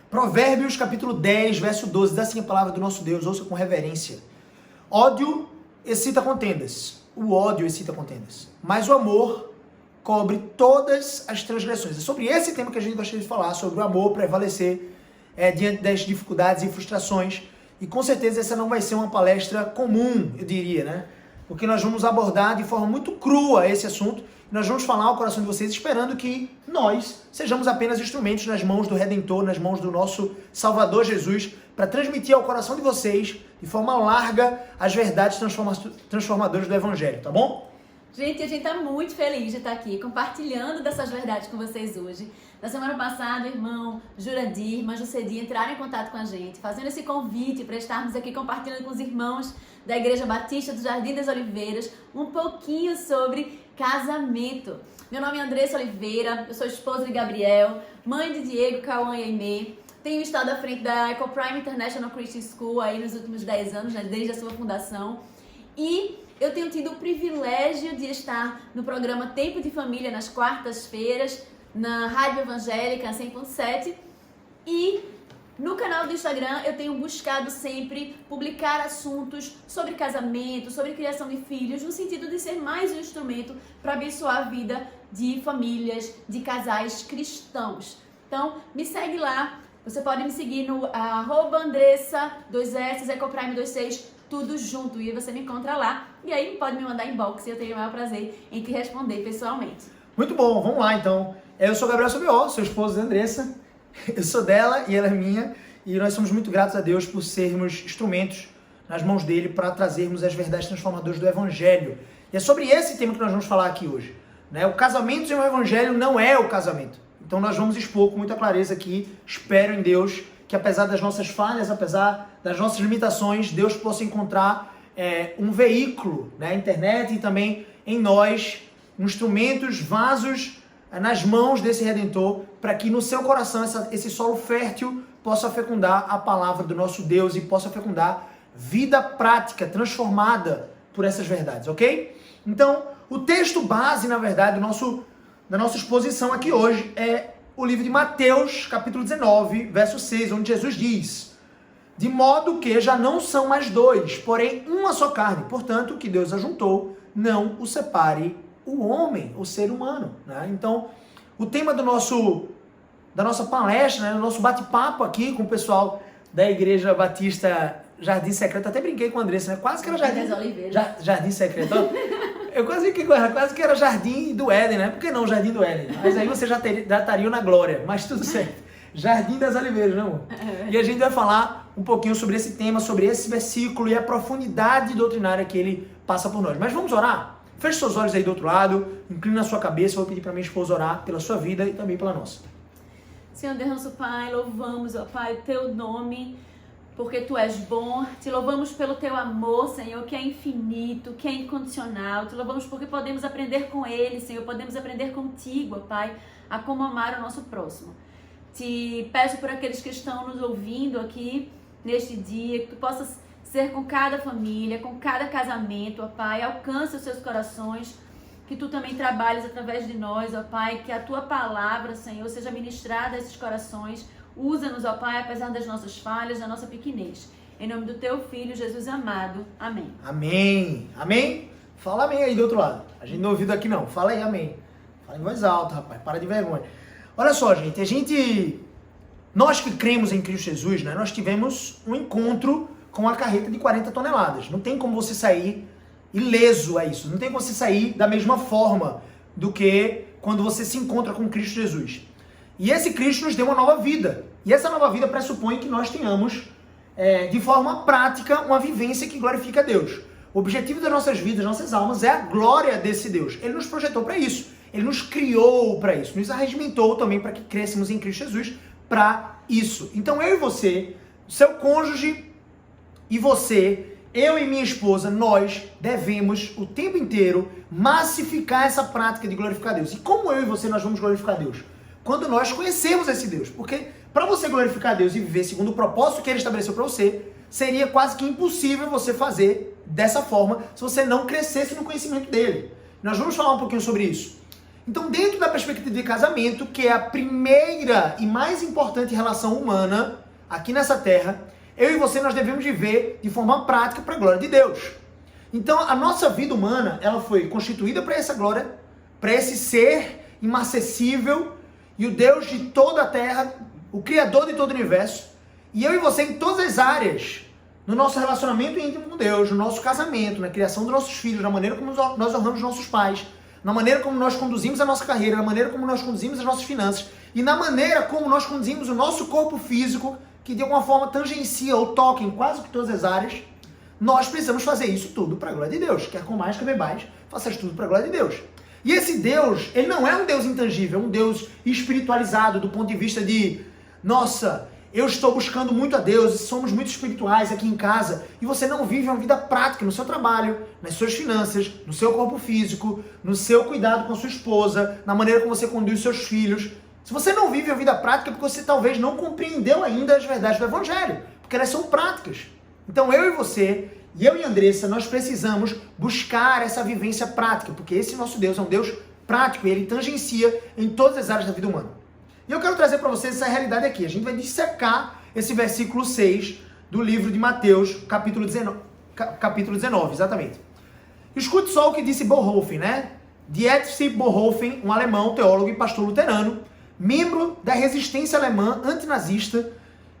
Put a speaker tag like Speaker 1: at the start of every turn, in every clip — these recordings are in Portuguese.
Speaker 1: Provérbios capítulo 10, verso 12, diz assim a palavra do nosso Deus, ouça com reverência. Ódio excita contendas, o ódio excita contendas, mas o amor cobre todas as transgressões. É sobre esse tema que a gente gostaria de falar, sobre o amor prevalecer diante das dificuldades e frustrações. E com certeza essa não vai ser uma palestra comum, eu diria, né? Porque nós vamos abordar de forma muito crua esse assunto. Nós vamos falar ao coração de vocês esperando que nós sejamos apenas instrumentos nas mãos do Redentor, nas mãos do nosso Salvador Jesus, para transmitir ao coração de vocês, de forma larga, as verdades transformadoras do Evangelho, tá bom?
Speaker 2: Gente, a gente tá muito feliz de estar aqui compartilhando dessas verdades com vocês hoje. Na semana passada, o irmão Jurandir, irmã Jucedi entraram em contato com a gente, fazendo esse convite para estarmos aqui compartilhando com os irmãos da Igreja Batista do Jardim das Oliveiras um pouquinho sobre casamento. Meu nome é Andressa Oliveira, eu sou esposa de Gabriel, mãe de Diego, Cauã e Aimee. Tenho estado à frente da Eco Prime International Christian School aí nos últimos 10 anos, né, desde a sua fundação. E eu tenho tido o privilégio de estar no programa Tempo de Família nas quartas-feiras, na Rádio Evangélica 100.7, e no canal do Instagram eu tenho buscado sempre publicar assuntos sobre casamento, sobre criação de filhos, no sentido de ser mais um instrumento para abençoar a vida de famílias, de casais cristãos. Então, me segue lá, você pode me seguir no @Andressa, 2S, Ecoprime 26, tudo junto, e você me encontra lá, e aí pode me mandar inbox e eu tenho o maior prazer em te responder pessoalmente.
Speaker 1: Muito bom, vamos lá então. Eu sou Gabriel Sobió, sou esposo da Andressa, eu sou dela e ela é minha, e nós somos muito gratos a Deus por sermos instrumentos nas mãos dele para trazermos as verdades transformadoras do Evangelho. E é sobre esse tema que nós vamos falar aqui hoje, né? O casamento sem o Evangelho não é o casamento. Então nós vamos expor com muita clareza aqui, espero em Deus, que apesar das nossas falhas, apesar das nossas limitações, Deus possa encontrar um veículo, né? Internet e também em nós, instrumentos, vasos nas mãos desse Redentor, para que no seu coração esse solo fértil possa fecundar a palavra do nosso Deus e possa fecundar vida prática, transformada por essas verdades, ok? Então, o texto base, na verdade, da nossa exposição aqui hoje é o livro de Mateus, capítulo 19, verso 6, onde Jesus diz: de modo que já não são mais dois, porém uma só carne. Portanto, o que Deus ajuntou, não o separe o homem, o ser humano, né? Então, o tema da nossa palestra, né, do nosso bate-papo aqui com o pessoal da Igreja Batista Jardim Secreto, até brinquei com a Andressa, né? Quase que era Jardim Secreto. Eu quase que era Jardim do Éden, né? Por que não Jardim do Éden? Mas aí você já estaria na glória, mas tudo certo. Jardim das Oliveiras, né, amor? E a gente vai falar um pouquinho sobre esse tema, sobre esse versículo e a profundidade doutrinária que ele passa por nós. Mas vamos orar? Feche seus olhos aí do outro lado, inclina a sua cabeça, vou pedir para minha esposa orar pela sua vida e também pela nossa.
Speaker 2: Senhor Deus, nosso Pai, louvamos, ó Pai, o Teu nome, porque Tu és bom. Te louvamos pelo Teu amor, Senhor, que é infinito, que é incondicional. Te louvamos porque podemos aprender com Ele, Senhor, podemos aprender contigo, ó Pai, a como amar o nosso próximo. Te peço por aqueles que estão nos ouvindo aqui neste dia, que Tu possas ser com cada família, com cada casamento, ó Pai, alcance os seus corações, que Tu também trabalhes através de nós, ó Pai, que a Tua palavra, Senhor, seja ministrada a esses corações. Usa-nos, ó Pai, apesar das nossas falhas, da nossa pequenez. Em nome do Teu Filho, Jesus amado. Amém.
Speaker 1: Amém. Amém? Fala amém aí do outro lado. A gente não ouviu daqui não. Fala aí amém. Fala em voz alta, rapaz. Para de vergonha. Olha só, gente. Nós que cremos em Cristo Jesus, né? Nós tivemos um encontro com a carreta de 40 toneladas. Não tem como você sair ileso a isso. Não tem como você sair da mesma forma do que quando você se encontra com Cristo Jesus. E esse Cristo nos deu uma nova vida. E essa nova vida pressupõe que nós tenhamos, de forma prática, uma vivência que glorifica a Deus. O objetivo das nossas vidas, das nossas almas, é a glória desse Deus. Ele nos projetou para isso. Ele nos criou para isso. Nos arregimentou também para que crescêssemos em Cristo Jesus para isso. Então eu e você, seu cônjuge e você, eu e minha esposa, nós devemos o tempo inteiro massificar essa prática de glorificar Deus. E como eu e você nós vamos glorificar Deus? Quando nós conhecemos esse Deus. Porque para você glorificar Deus e viver segundo o propósito que Ele estabeleceu para você, seria quase que impossível você fazer dessa forma se você não crescesse no conhecimento dele. Nós vamos falar um pouquinho sobre isso. Então, dentro da perspectiva de casamento, que é a primeira e mais importante relação humana aqui nessa terra, eu e você, nós devemos viver de forma prática para a glória de Deus. Então, a nossa vida humana, ela foi constituída para essa glória, para esse ser inacessível e o Deus de toda a terra, o Criador de todo o universo. E eu e você, em todas as áreas, no nosso relacionamento íntimo com Deus, no nosso casamento, na criação dos nossos filhos, na maneira como nós honramos nossos pais, na maneira como nós conduzimos a nossa carreira, na maneira como nós conduzimos as nossas finanças e na maneira como nós conduzimos o nosso corpo físico, que de alguma forma tangencia ou toca em quase que todas as áreas, nós precisamos fazer isso tudo para a glória de Deus. Quer comais, quer bebais, faças tudo para a glória de Deus. E esse Deus, ele não é um Deus intangível, é um Deus espiritualizado do ponto de vista de, nossa, eu estou buscando muito a Deus, somos muito espirituais aqui em casa, e você não vive uma vida prática no seu trabalho, nas suas finanças, no seu corpo físico, no seu cuidado com a sua esposa, na maneira como você conduz os seus filhos. Se você não vive a vida prática, é porque você talvez não compreendeu ainda as verdades do Evangelho, porque elas são práticas. Então eu e você, e eu e Andressa, nós precisamos buscar essa vivência prática, porque esse nosso Deus é um Deus prático, e ele tangencia em todas as áreas da vida humana. E eu quero trazer para vocês essa realidade aqui. A gente vai dissecar esse versículo 6 do livro de Mateus, capítulo 19, exatamente. Escute só o que disse Bonhoeffer, né? Dietrich Bonhoeffer, um alemão, teólogo e pastor luterano, membro da resistência alemã antinazista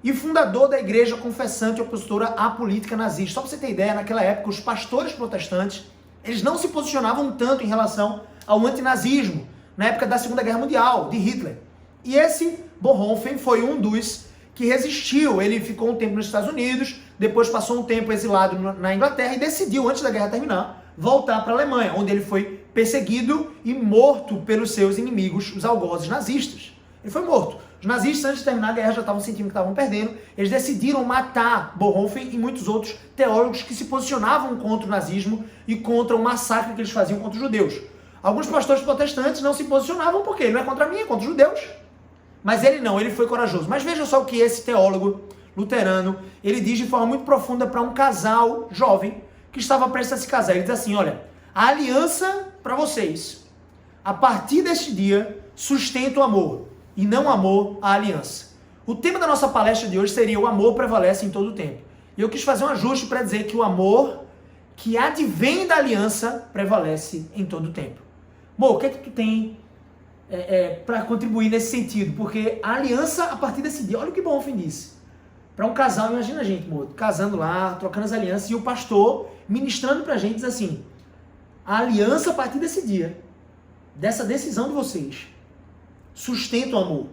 Speaker 1: e fundador da igreja confessante opositora à política nazista. Só para você ter ideia, naquela época, os pastores protestantes, eles não se posicionavam tanto em relação ao antinazismo, na época da Segunda Guerra Mundial, de Hitler. E esse Bonhoeffer foi um dos que resistiu. Ele ficou um tempo nos Estados Unidos, depois passou um tempo exilado na Inglaterra e decidiu, antes da guerra terminar, voltar para a Alemanha, onde ele foi perseguido e morto pelos seus inimigos, os algozes nazistas. Ele foi morto. Os nazistas, antes de terminar a guerra, já estavam sentindo que estavam perdendo. Eles decidiram matar Bonhoeffer e muitos outros teólogos que se posicionavam contra o nazismo e contra o massacre que eles faziam contra os judeus. Alguns pastores protestantes não se posicionavam porque ele não é contra mim, é contra os judeus. Mas ele não, ele foi corajoso. Mas veja só o que esse teólogo luterano, ele diz de forma muito profunda para um casal jovem que estava prestes a se casar. Ele diz assim, olha, a aliança para vocês, a partir deste dia, sustenta o amor, e não amor à aliança. O tema da nossa palestra de hoje seria o amor prevalece em todo o tempo. E eu quis fazer um ajuste para dizer que o amor que advém da aliança prevalece em todo o tempo. Amor, o que é que tu tem para contribuir nesse sentido? Porque a aliança, a partir desse dia, olha o que Bonhoeffer disse. Para um casal, imagina a gente, amor, casando lá, trocando as alianças, e o pastor ministrando para a gente, diz assim, a aliança a partir desse dia, dessa decisão de vocês, sustenta o amor,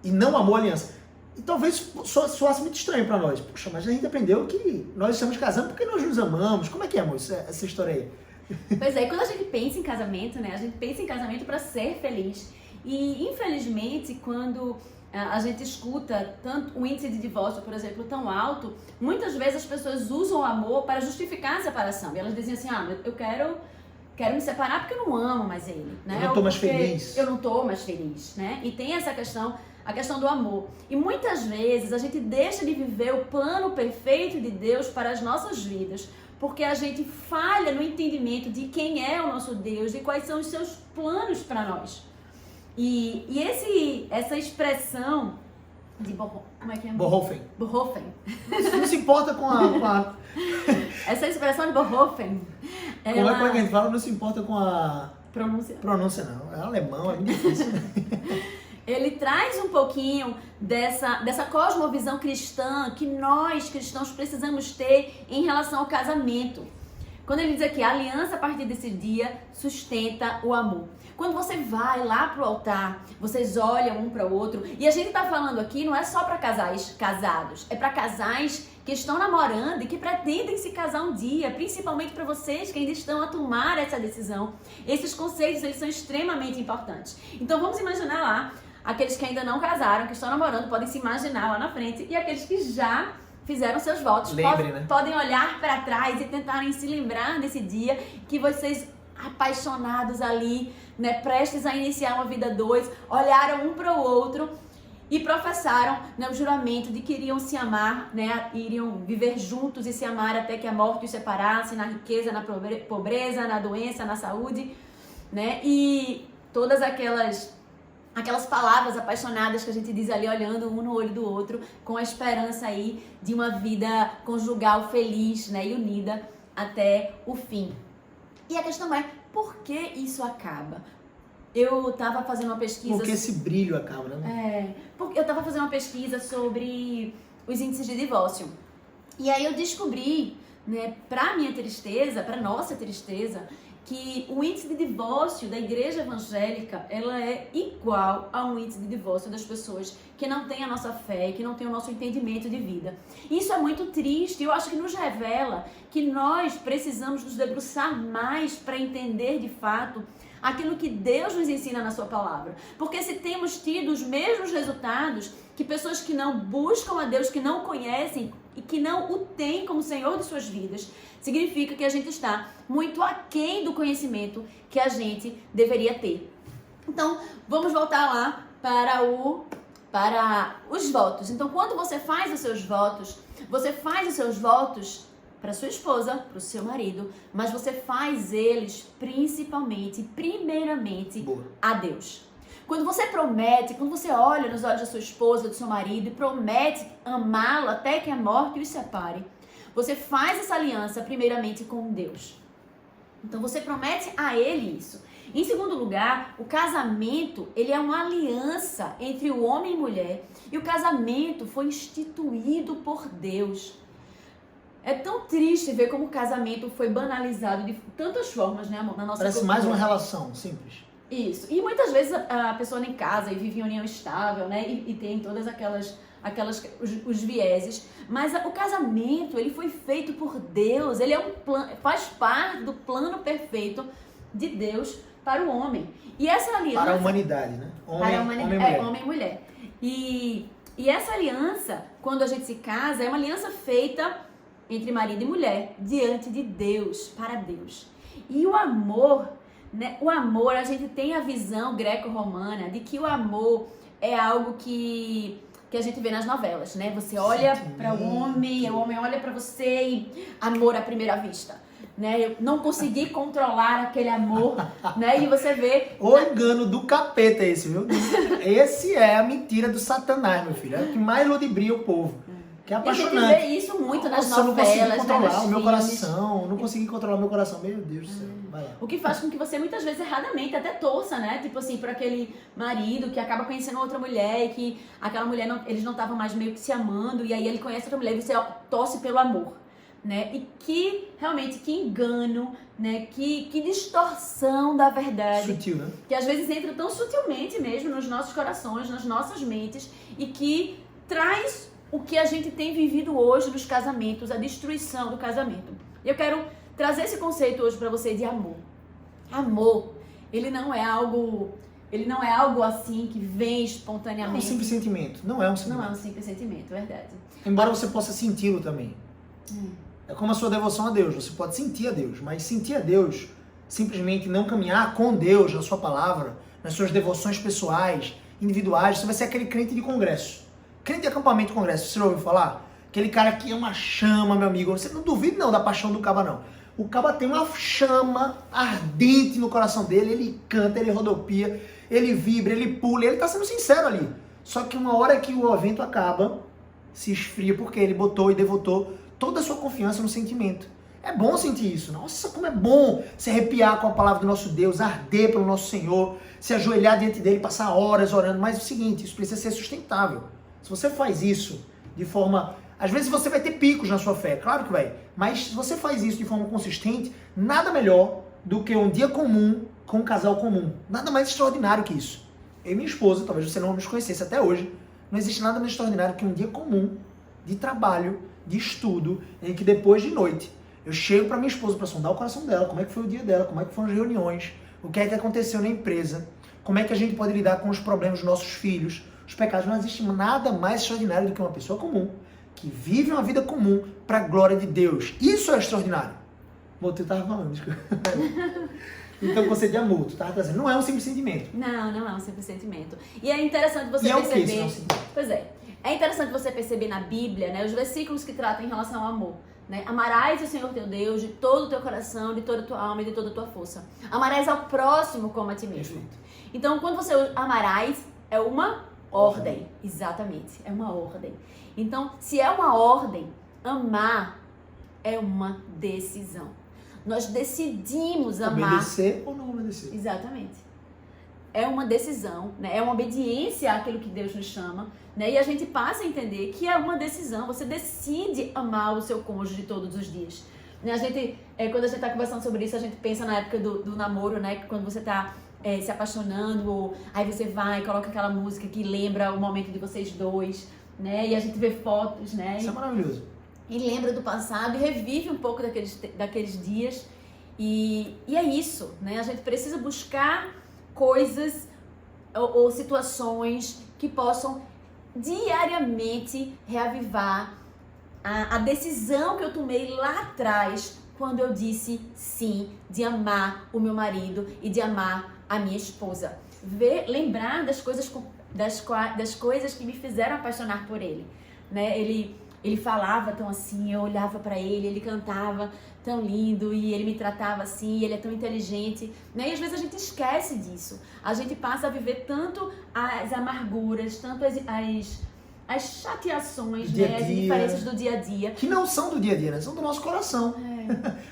Speaker 1: e não amor à aliança. E talvez soasse muito estranho para nós. Poxa, mas a gente aprendeu que nós estamos casando porque nós nos amamos. Como é que é, amor, essa história aí?
Speaker 2: Pois é, quando a gente pensa em casamento, né, a gente pensa em casamento para ser feliz. E, infelizmente, quando a gente escuta tanto o índice de divórcio, por exemplo, tão alto, muitas vezes as pessoas usam o amor para justificar a separação. E elas dizem assim, eu quero me separar porque eu não amo mais ele, né?
Speaker 1: Eu não estou mais feliz.
Speaker 2: Eu não estou mais feliz, né? E tem essa questão, a questão do amor. E muitas vezes a gente deixa de viver o plano perfeito de Deus para as nossas vidas, porque a gente falha no entendimento de quem é o nosso Deus e quais são os seus planos para nós. E essa expressão de como é que é?
Speaker 1: Bonhoeffer.
Speaker 2: Bonhoeffer.
Speaker 1: Não se importa com a...
Speaker 2: Essa expressão de Bonhoeffer.
Speaker 1: Como é que a gente fala? Não se importa com a...
Speaker 2: Pronúncia
Speaker 1: não. É alemão, é muito difícil.
Speaker 2: Ele traz um pouquinho dessa cosmovisão cristã que nós, cristãos, precisamos ter em relação ao casamento. Quando ele diz aqui, a aliança a partir desse dia sustenta o amor. Quando você vai lá pro altar, vocês olham um para o outro, e a gente tá falando aqui não é só para casais casados, é para casais que estão namorando e que pretendem se casar um dia, principalmente para vocês que ainda estão a tomar essa decisão. Esses conceitos, eles são extremamente importantes. Então vamos imaginar lá, aqueles que ainda não casaram, que estão namorando, podem se imaginar lá na frente, e aqueles que já fizeram seus votos, podem olhar para trás e tentarem se lembrar desse dia que vocês, apaixonados ali, né, prestes a iniciar uma vida dois, olharam um para o outro e professaram, né, o juramento de que iriam se amar, né, iriam viver juntos e se amar até que a morte os separasse, na riqueza, na pobreza, na doença, na saúde, né, e todas aquelas palavras apaixonadas que a gente diz ali, olhando um no olho do outro, com a esperança aí de uma vida conjugal feliz, né, e unida até o fim. E a questão é, por que isso acaba? Eu estava fazendo uma pesquisa...
Speaker 1: Porque esse brilho acaba, né?
Speaker 2: Porque eu estava fazendo uma pesquisa sobre os índices de divórcio. E aí eu descobri, né, para minha tristeza, para nossa tristeza, que o índice de divórcio da igreja evangélica, ela é igual ao índice de divórcio das pessoas que não têm a nossa fé, que não têm o nosso entendimento de vida. Isso é muito triste, eu acho que nos revela que nós precisamos nos debruçar mais para entender de fato aquilo que Deus nos ensina na sua palavra. Porque se temos tido os mesmos resultados que pessoas que não buscam a Deus, que não conhecem e que não o têm como Senhor de suas vidas, significa que a gente está muito aquém do conhecimento que a gente deveria ter. Então, vamos voltar lá para os votos. Então, quando você faz os seus votos para sua esposa, para o seu marido, mas você faz eles primeiramente a Deus. Quando você promete, quando você olha nos olhos da sua esposa, do seu marido e promete amá-lo até que a morte os separe, você faz essa aliança primeiramente com Deus. Então você promete a Ele isso. Em segundo lugar, o casamento, ele é uma aliança entre o homem e mulher. E o casamento foi instituído por Deus. É tão triste ver como o casamento foi banalizado de tantas formas, né, amor? Na nossa
Speaker 1: Parece
Speaker 2: cultura.
Speaker 1: mais uma relação simples.
Speaker 2: Isso. E muitas vezes a pessoa nem casa e vive em união estável, né? E tem todas os vieses. Mas o casamento, ele foi feito por Deus. Ele é um plano, faz parte do plano perfeito de Deus para o homem. E essa aliança...
Speaker 1: Para a humanidade, né? Homem e mulher.
Speaker 2: E essa aliança, quando a gente se casa, é uma aliança feita entre marido e mulher, diante de Deus, para Deus. E o amor, né? O amor, a gente tem a visão greco-romana de que o amor é algo que a gente vê nas novelas, né? Você olha para o homem olha para você e amor à primeira vista, né? Eu não consegui controlar aquele amor, né? E você vê...
Speaker 1: O engano do capeta esse, viu? Esse é a mentira do Satanás, meu filho. É o que mais ludibria o povo. Que é apaixonante.
Speaker 2: A gente vê isso muito nas novelas,
Speaker 1: eu não consegui controlar o meu
Speaker 2: filmes.
Speaker 1: coração. Não consegui controlar o meu coração. Meu Deus do céu. Vai lá.
Speaker 2: O que faz com que você, muitas vezes, erradamente, até torça, né? Tipo assim, por aquele marido que acaba conhecendo outra mulher e que aquela mulher, eles não estavam mais meio que se amando. E aí ele conhece outra mulher e você torce pelo amor, né? E que, realmente, que engano, né? Que distorção da verdade.
Speaker 1: Sutil, né?
Speaker 2: Que às vezes entra tão sutilmente mesmo nos nossos corações, nas nossas mentes e que traz... o que a gente tem vivido hoje nos casamentos, a destruição do casamento. Eu quero trazer esse conceito hoje para você de amor. Amor, ele não é algo assim que vem espontaneamente.
Speaker 1: É um simples sentimento. Não é um sentimento.
Speaker 2: Não é um simples sentimento, é verdade.
Speaker 1: Embora você possa senti-lo também. É como a sua devoção a Deus. Você pode sentir a Deus, mas sentir a Deus, simplesmente não caminhar com Deus na sua palavra, nas suas devoções pessoais, individuais, você vai ser aquele crente de congresso. Crente de acampamento de congresso, você já ouviu falar? Aquele cara que é uma chama, meu amigo. Você não duvida não da paixão do caba, não. O caba tem uma chama ardente no coração dele, ele canta, ele rodopia, ele vibra, ele pula, ele tá sendo sincero ali. Só que uma hora que o evento acaba, se esfria porque ele botou e devotou toda a sua confiança no sentimento. É bom sentir isso. Nossa, como é bom se arrepiar com a palavra do nosso Deus, arder pelo nosso Senhor, se ajoelhar diante dele, passar horas orando. Mas é o seguinte, isso precisa ser sustentável. Se você faz isso de forma... Às vezes você vai ter picos na sua fé, claro que vai. Mas se você faz isso de forma consistente, nada melhor do que um dia comum com um casal comum. Nada mais extraordinário que isso. Eu e minha esposa, talvez você não nos conhecesse até hoje, não existe nada mais extraordinário que um dia comum de trabalho, de estudo, em que depois de noite eu chego para minha esposa para sondar o coração dela, como é que foi o dia dela, como é que foram as reuniões, o que é que aconteceu na empresa, como é que a gente pode lidar com os problemas dos nossos filhos, os pecados. Não existe nada mais extraordinário do que uma pessoa comum, que vive uma vida comum para a glória de Deus. Isso é extraordinário. Bom, tu estava falando, desculpa. Então, o conceito de amor, tu estava trazendo, não é um simples sentimento.
Speaker 2: Não é um simples sentimento. E é interessante você perceber...
Speaker 1: O que é um sentimento?
Speaker 2: Pois é. É interessante você perceber na Bíblia, né, os versículos que tratam em relação ao amor. né? Amarás o Senhor teu Deus de todo o teu coração, de toda a tua alma e de toda a tua força. Amarás ao próximo como a ti mesmo. Então, quando você usa amarás, é uma ordem. Exatamente, é uma ordem. Então, se é uma ordem, amar é uma decisão. Nós decidimos amar.
Speaker 1: Obedecer ou não obedecer.
Speaker 2: Exatamente. É uma decisão, né? É uma obediência àquilo que Deus nos chama, né? E a gente passa a entender que é uma decisão. Você decide amar o seu cônjuge todos os dias. Né? Quando a gente está conversando sobre isso, a gente pensa na época do namoro, né? Que quando você está se apaixonando, ou aí você vai e coloca aquela música que lembra o momento de vocês dois, né? E a gente vê fotos, né?
Speaker 1: Isso é maravilhoso.
Speaker 2: E lembra do passado e revive um pouco daqueles dias. E é isso, né? A gente precisa buscar coisas ou situações que possam diariamente reavivar a decisão que eu tomei lá atrás quando eu disse sim, de amar o meu marido e de amar a minha esposa. Lembrar das coisas que me fizeram apaixonar por ele, né? Ele falava tão assim, eu olhava pra ele, ele cantava tão lindo e ele me tratava assim, ele é tão inteligente, né? E às vezes a gente esquece disso. A gente passa a viver tanto as amarguras, tanto as chateações, né? As diferenças do dia a dia.
Speaker 1: Que não são do dia a dia, né? São do nosso coração.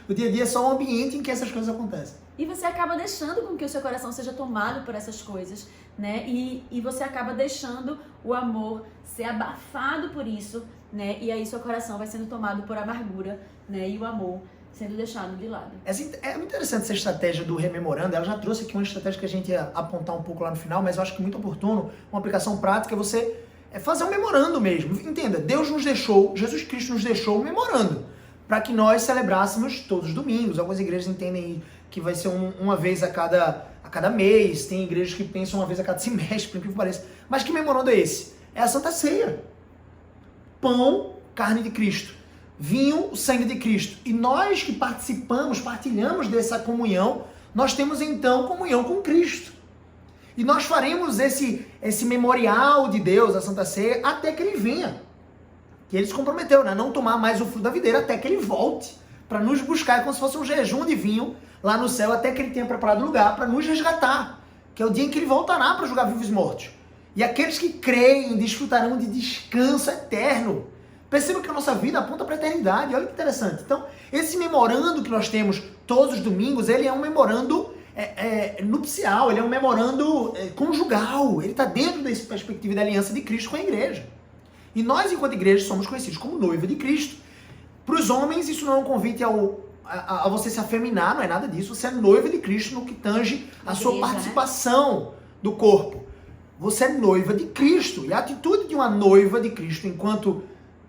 Speaker 1: O dia a dia é só um ambiente em que essas coisas acontecem.
Speaker 2: E você acaba deixando com que o seu coração seja tomado por essas coisas, né? E você acaba deixando o amor ser abafado por isso, né? E aí seu coração vai sendo tomado por amargura, né? E o amor sendo deixado de lado.
Speaker 1: É muito interessante essa estratégia do rememorando. Ela já trouxe aqui uma estratégia que a gente ia apontar um pouco lá no final, mas eu acho que muito oportuno, uma aplicação prática, você fazer um memorando mesmo. Entenda, Deus nos deixou, Jesus Cristo nos deixou um memorando, para que nós celebrássemos todos os domingos. Algumas igrejas entendem que vai ser uma vez a cada mês, tem igrejas que pensam uma vez a cada semestre, por incrível que pareça. Mas que memorando é esse? É a Santa Ceia. Pão, carne de Cristo. Vinho, o sangue de Cristo. E nós que partilhamos dessa comunhão, nós temos então comunhão com Cristo. E nós faremos esse memorial de Deus, a Santa Ceia, até que Ele venha. Que Ele se comprometeu, né? Não tomar mais o fruto da videira até que Ele volte. Para nos buscar, é como se fosse um jejum de vinho lá no céu, até que Ele tenha preparado lugar para nos resgatar. Que é o dia em que Ele voltará para julgar vivos e mortos. E aqueles que creem desfrutarão de descanso eterno. Perceba que a nossa vida aponta para a eternidade. Olha que interessante. Então, esse memorando que nós temos todos os domingos, ele é um memorando nupcial, ele é um memorando conjugal. Ele está dentro dessa perspectiva da aliança de Cristo com a igreja. E nós, enquanto igreja, somos conhecidos como noiva de Cristo. Para os homens, isso não é um convite a você se afeminar, não é nada disso. Você é noiva de Cristo no que tange a sua participação do corpo. Você é noiva de Cristo. E a atitude de uma noiva de Cristo, enquanto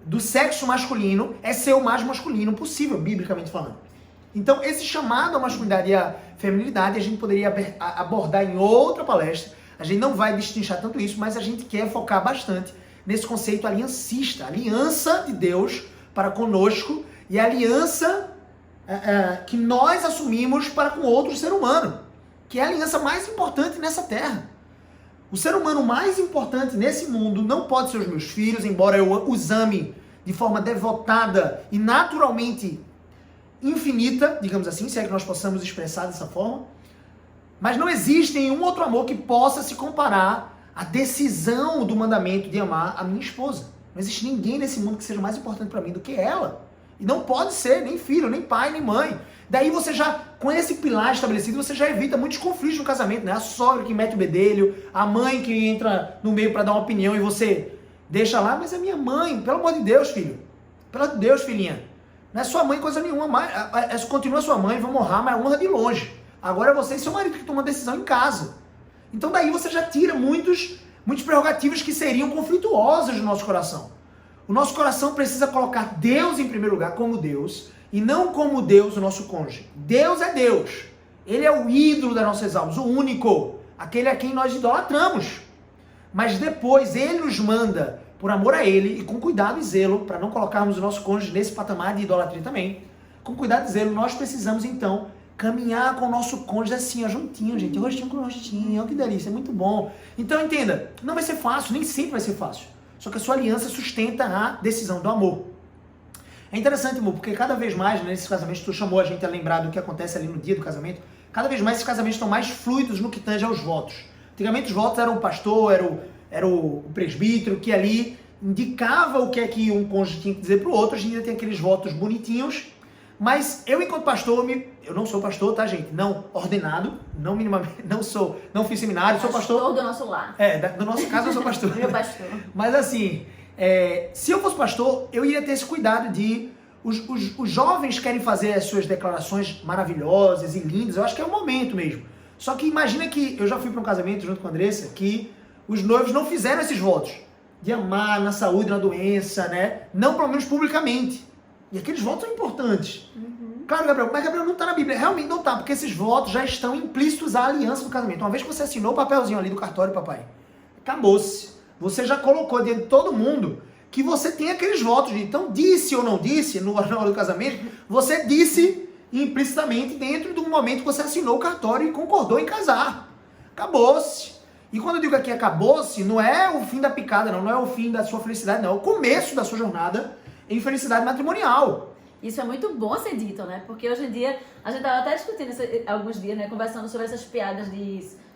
Speaker 1: do sexo masculino, é ser o mais masculino possível, biblicamente falando. Então, esse chamado à masculinidade e à feminilidade, a gente poderia abordar em outra palestra. A gente não vai destrinchar tanto isso, mas a gente quer focar bastante nesse conceito aliancista. Aliança de Deus para conosco e a aliança que nós assumimos para com outro ser humano, que é a aliança mais importante nessa terra. O ser humano mais importante nesse mundo não pode ser os meus filhos, embora eu os ame de forma devotada e naturalmente infinita, digamos assim, se é que nós possamos expressar dessa forma. Mas não existe nenhum outro amor que possa se comparar à decisão do mandamento de amar a minha esposa. Não existe ninguém nesse mundo que seja mais importante para mim do que ela. E não pode ser nem filho, nem pai, nem mãe. Daí você já, com esse pilar estabelecido, você já evita muitos conflitos no casamento, né? A sogra que mete o bedelho, a mãe que entra no meio para dar uma opinião e você deixa lá, mas é minha mãe, pelo amor de Deus, filho. Pelo amor de Deus, filhinha. Não é sua mãe coisa nenhuma, continua sua mãe, vamos honrar, mas honra de longe. Agora é você e seu marido que tomam a decisão em casa. Então daí você já tira muitas prerrogativas que seriam conflituosas do nosso coração. O nosso coração precisa colocar Deus em primeiro lugar como Deus, e não como Deus o nosso cônjuge. Deus é Deus. Ele é o ídolo das nossas almas, o único, aquele a quem nós idolatramos. Mas depois Ele nos manda, por amor a Ele, e com cuidado e zelo, para não colocarmos o nosso cônjuge nesse patamar de idolatria também, com cuidado e zelo, nós precisamos então caminhar com o nosso cônjuge assim, ó, juntinho, gente, rostinho com rostinho, ó, que delícia, é muito bom. Então entenda, não vai ser fácil, nem sempre vai ser fácil. Só que a sua aliança sustenta a decisão do amor. É interessante, amor, porque cada vez mais, né, nesses casamentos, tu chamou a gente a lembrar do que acontece ali no dia do casamento, cada vez mais esses casamentos estão mais fluidos no que tange aos votos. Antigamente os votos eram o pastor, era o presbítero, que ali indicava o que é que um cônjuge tinha que dizer pro outro. Hoje em dia tem aqueles votos bonitinhos, mas eu, enquanto pastor, eu não sou pastor, tá, gente? Não ordenado, não minimamente, não fiz seminário, sou pastor.
Speaker 2: Do nosso lar.
Speaker 1: Do nosso caso eu sou pastor.
Speaker 2: Meu pastor.
Speaker 1: Mas assim, se eu fosse pastor, eu iria ter esse cuidado de... Os jovens querem fazer as suas declarações maravilhosas e lindas, eu acho que é o momento mesmo. Só que imagina que eu já fui para um casamento junto com a Andressa, que os noivos não fizeram esses votos de amar na saúde, na doença, né? Não, pelo menos publicamente. E aqueles votos são importantes. Claro, Gabriel, mas Gabriel não está na Bíblia. Realmente não está, porque esses votos já estão implícitos à aliança do casamento. Uma vez que você assinou o papelzinho ali do cartório, papai, acabou-se. Você já colocou diante de todo mundo que você tem aqueles votos. Então, disse ou não disse, na hora do casamento, você disse implicitamente dentro do momento que você assinou o cartório e concordou em casar. Acabou-se. E quando eu digo aqui acabou-se, não é o fim da picada, não é o fim da sua felicidade, não. É o começo da sua jornada em felicidade matrimonial.
Speaker 2: Isso é muito bom ser dito, né? Porque hoje em dia, a gente estava até discutindo alguns dias, né? Conversando sobre essas piadas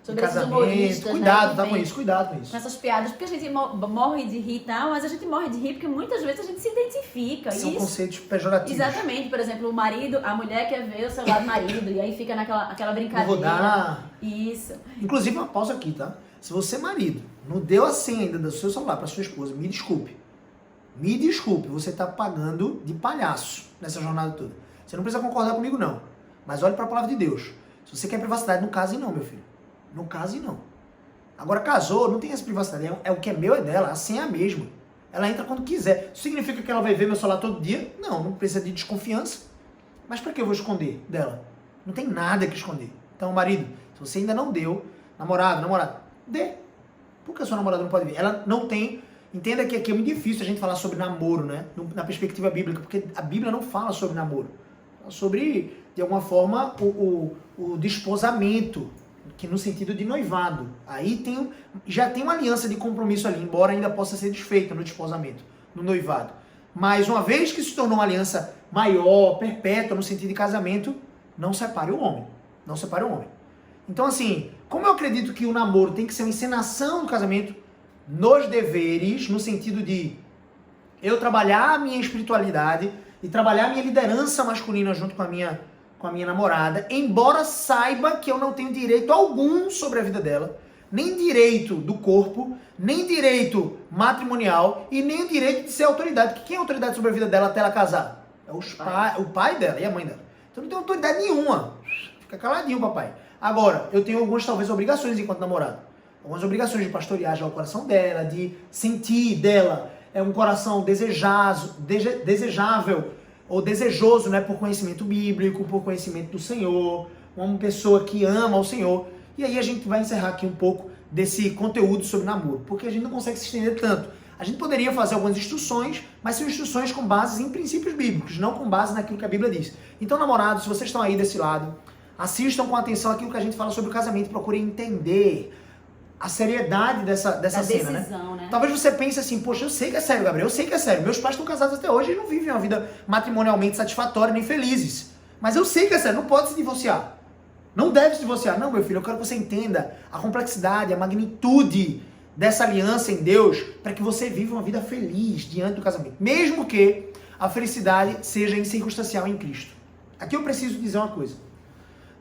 Speaker 2: sobre esses humoristas,
Speaker 1: cuidado,
Speaker 2: né?
Speaker 1: Tá com isso, cuidado com isso.
Speaker 2: Com essas piadas, porque a gente morre de rir e tal, mas a gente morre de rir porque muitas vezes a gente se identifica.
Speaker 1: São conceitos pejorativos.
Speaker 2: Exatamente, por exemplo, a mulher quer ver o celular do marido, e aí fica aquela brincadeira.
Speaker 1: Vou dar...
Speaker 2: Isso.
Speaker 1: Inclusive, uma pausa aqui, tá? Se você, marido, não deu a senha ainda do seu celular para sua esposa, me desculpe. Me desculpe, você tá pagando de palhaço nessa jornada toda. Você não precisa concordar comigo, não. Mas olhe para a palavra de Deus. Se você quer privacidade, não case não, meu filho. Não case não. Agora, casou, não tem essa privacidade. É o que é meu, é dela. A senha é a mesma. Ela entra quando quiser. Isso significa que ela vai ver meu celular todo dia? Não, não precisa de desconfiança. Mas para que eu vou esconder dela? Não tem nada que esconder. Então, marido, se você ainda não deu, namorada, dê. Por que a sua namorada não pode ver? Ela não tem... Entenda que aqui é muito difícil a gente falar sobre namoro, né? Na perspectiva bíblica, porque a Bíblia não fala sobre namoro. Fala sobre, de alguma forma, o desposamento, que no sentido de noivado. Aí já tem uma aliança de compromisso ali, embora ainda possa ser desfeita no desposamento, no noivado. Mas uma vez que se tornou uma aliança maior, perpétua, no sentido de casamento, não separe o homem. Não separe o homem. Então, assim, como eu acredito que o namoro tem que ser uma encenação do casamento, nos deveres, no sentido de eu trabalhar a minha espiritualidade e trabalhar a minha liderança masculina junto com a minha namorada, embora saiba que eu não tenho direito algum sobre a vida dela, nem direito do corpo, nem direito matrimonial e nem direito de ser autoridade. Porque quem é autoridade sobre a vida dela até ela casar? É o pai dela e a mãe dela. Então não tem autoridade nenhuma. Fica caladinho, papai. Agora, eu tenho algumas, talvez, obrigações enquanto namorado. Algumas obrigações de pastorear já o coração dela, de sentir dela um coração desejável ou desejoso, né, por conhecimento bíblico, por conhecimento do Senhor, uma pessoa que ama o Senhor. E aí a gente vai encerrar aqui um pouco desse conteúdo sobre namoro, porque a gente não consegue se estender tanto. A gente poderia fazer algumas instruções, mas são instruções com bases em princípios bíblicos, não com base naquilo que a Bíblia diz. Então, namorados, se vocês estão aí desse lado, assistam com atenção aquilo que a gente fala sobre o casamento, procurem entender a seriedade dessa cena,
Speaker 2: decisão, né?
Speaker 1: Talvez você pense assim, poxa, eu sei que é sério, Gabriel, eu sei que é sério. Meus pais estão casados até hoje e não vivem uma vida matrimonialmente satisfatória nem felizes. Mas eu sei que é sério, não pode se divorciar. Não deve se divorciar. Não, meu filho, eu quero que você entenda a complexidade, a magnitude dessa aliança em Deus para que você viva uma vida feliz diante do casamento. Mesmo que a felicidade seja incircunstancial em Cristo. Aqui eu preciso dizer uma coisa.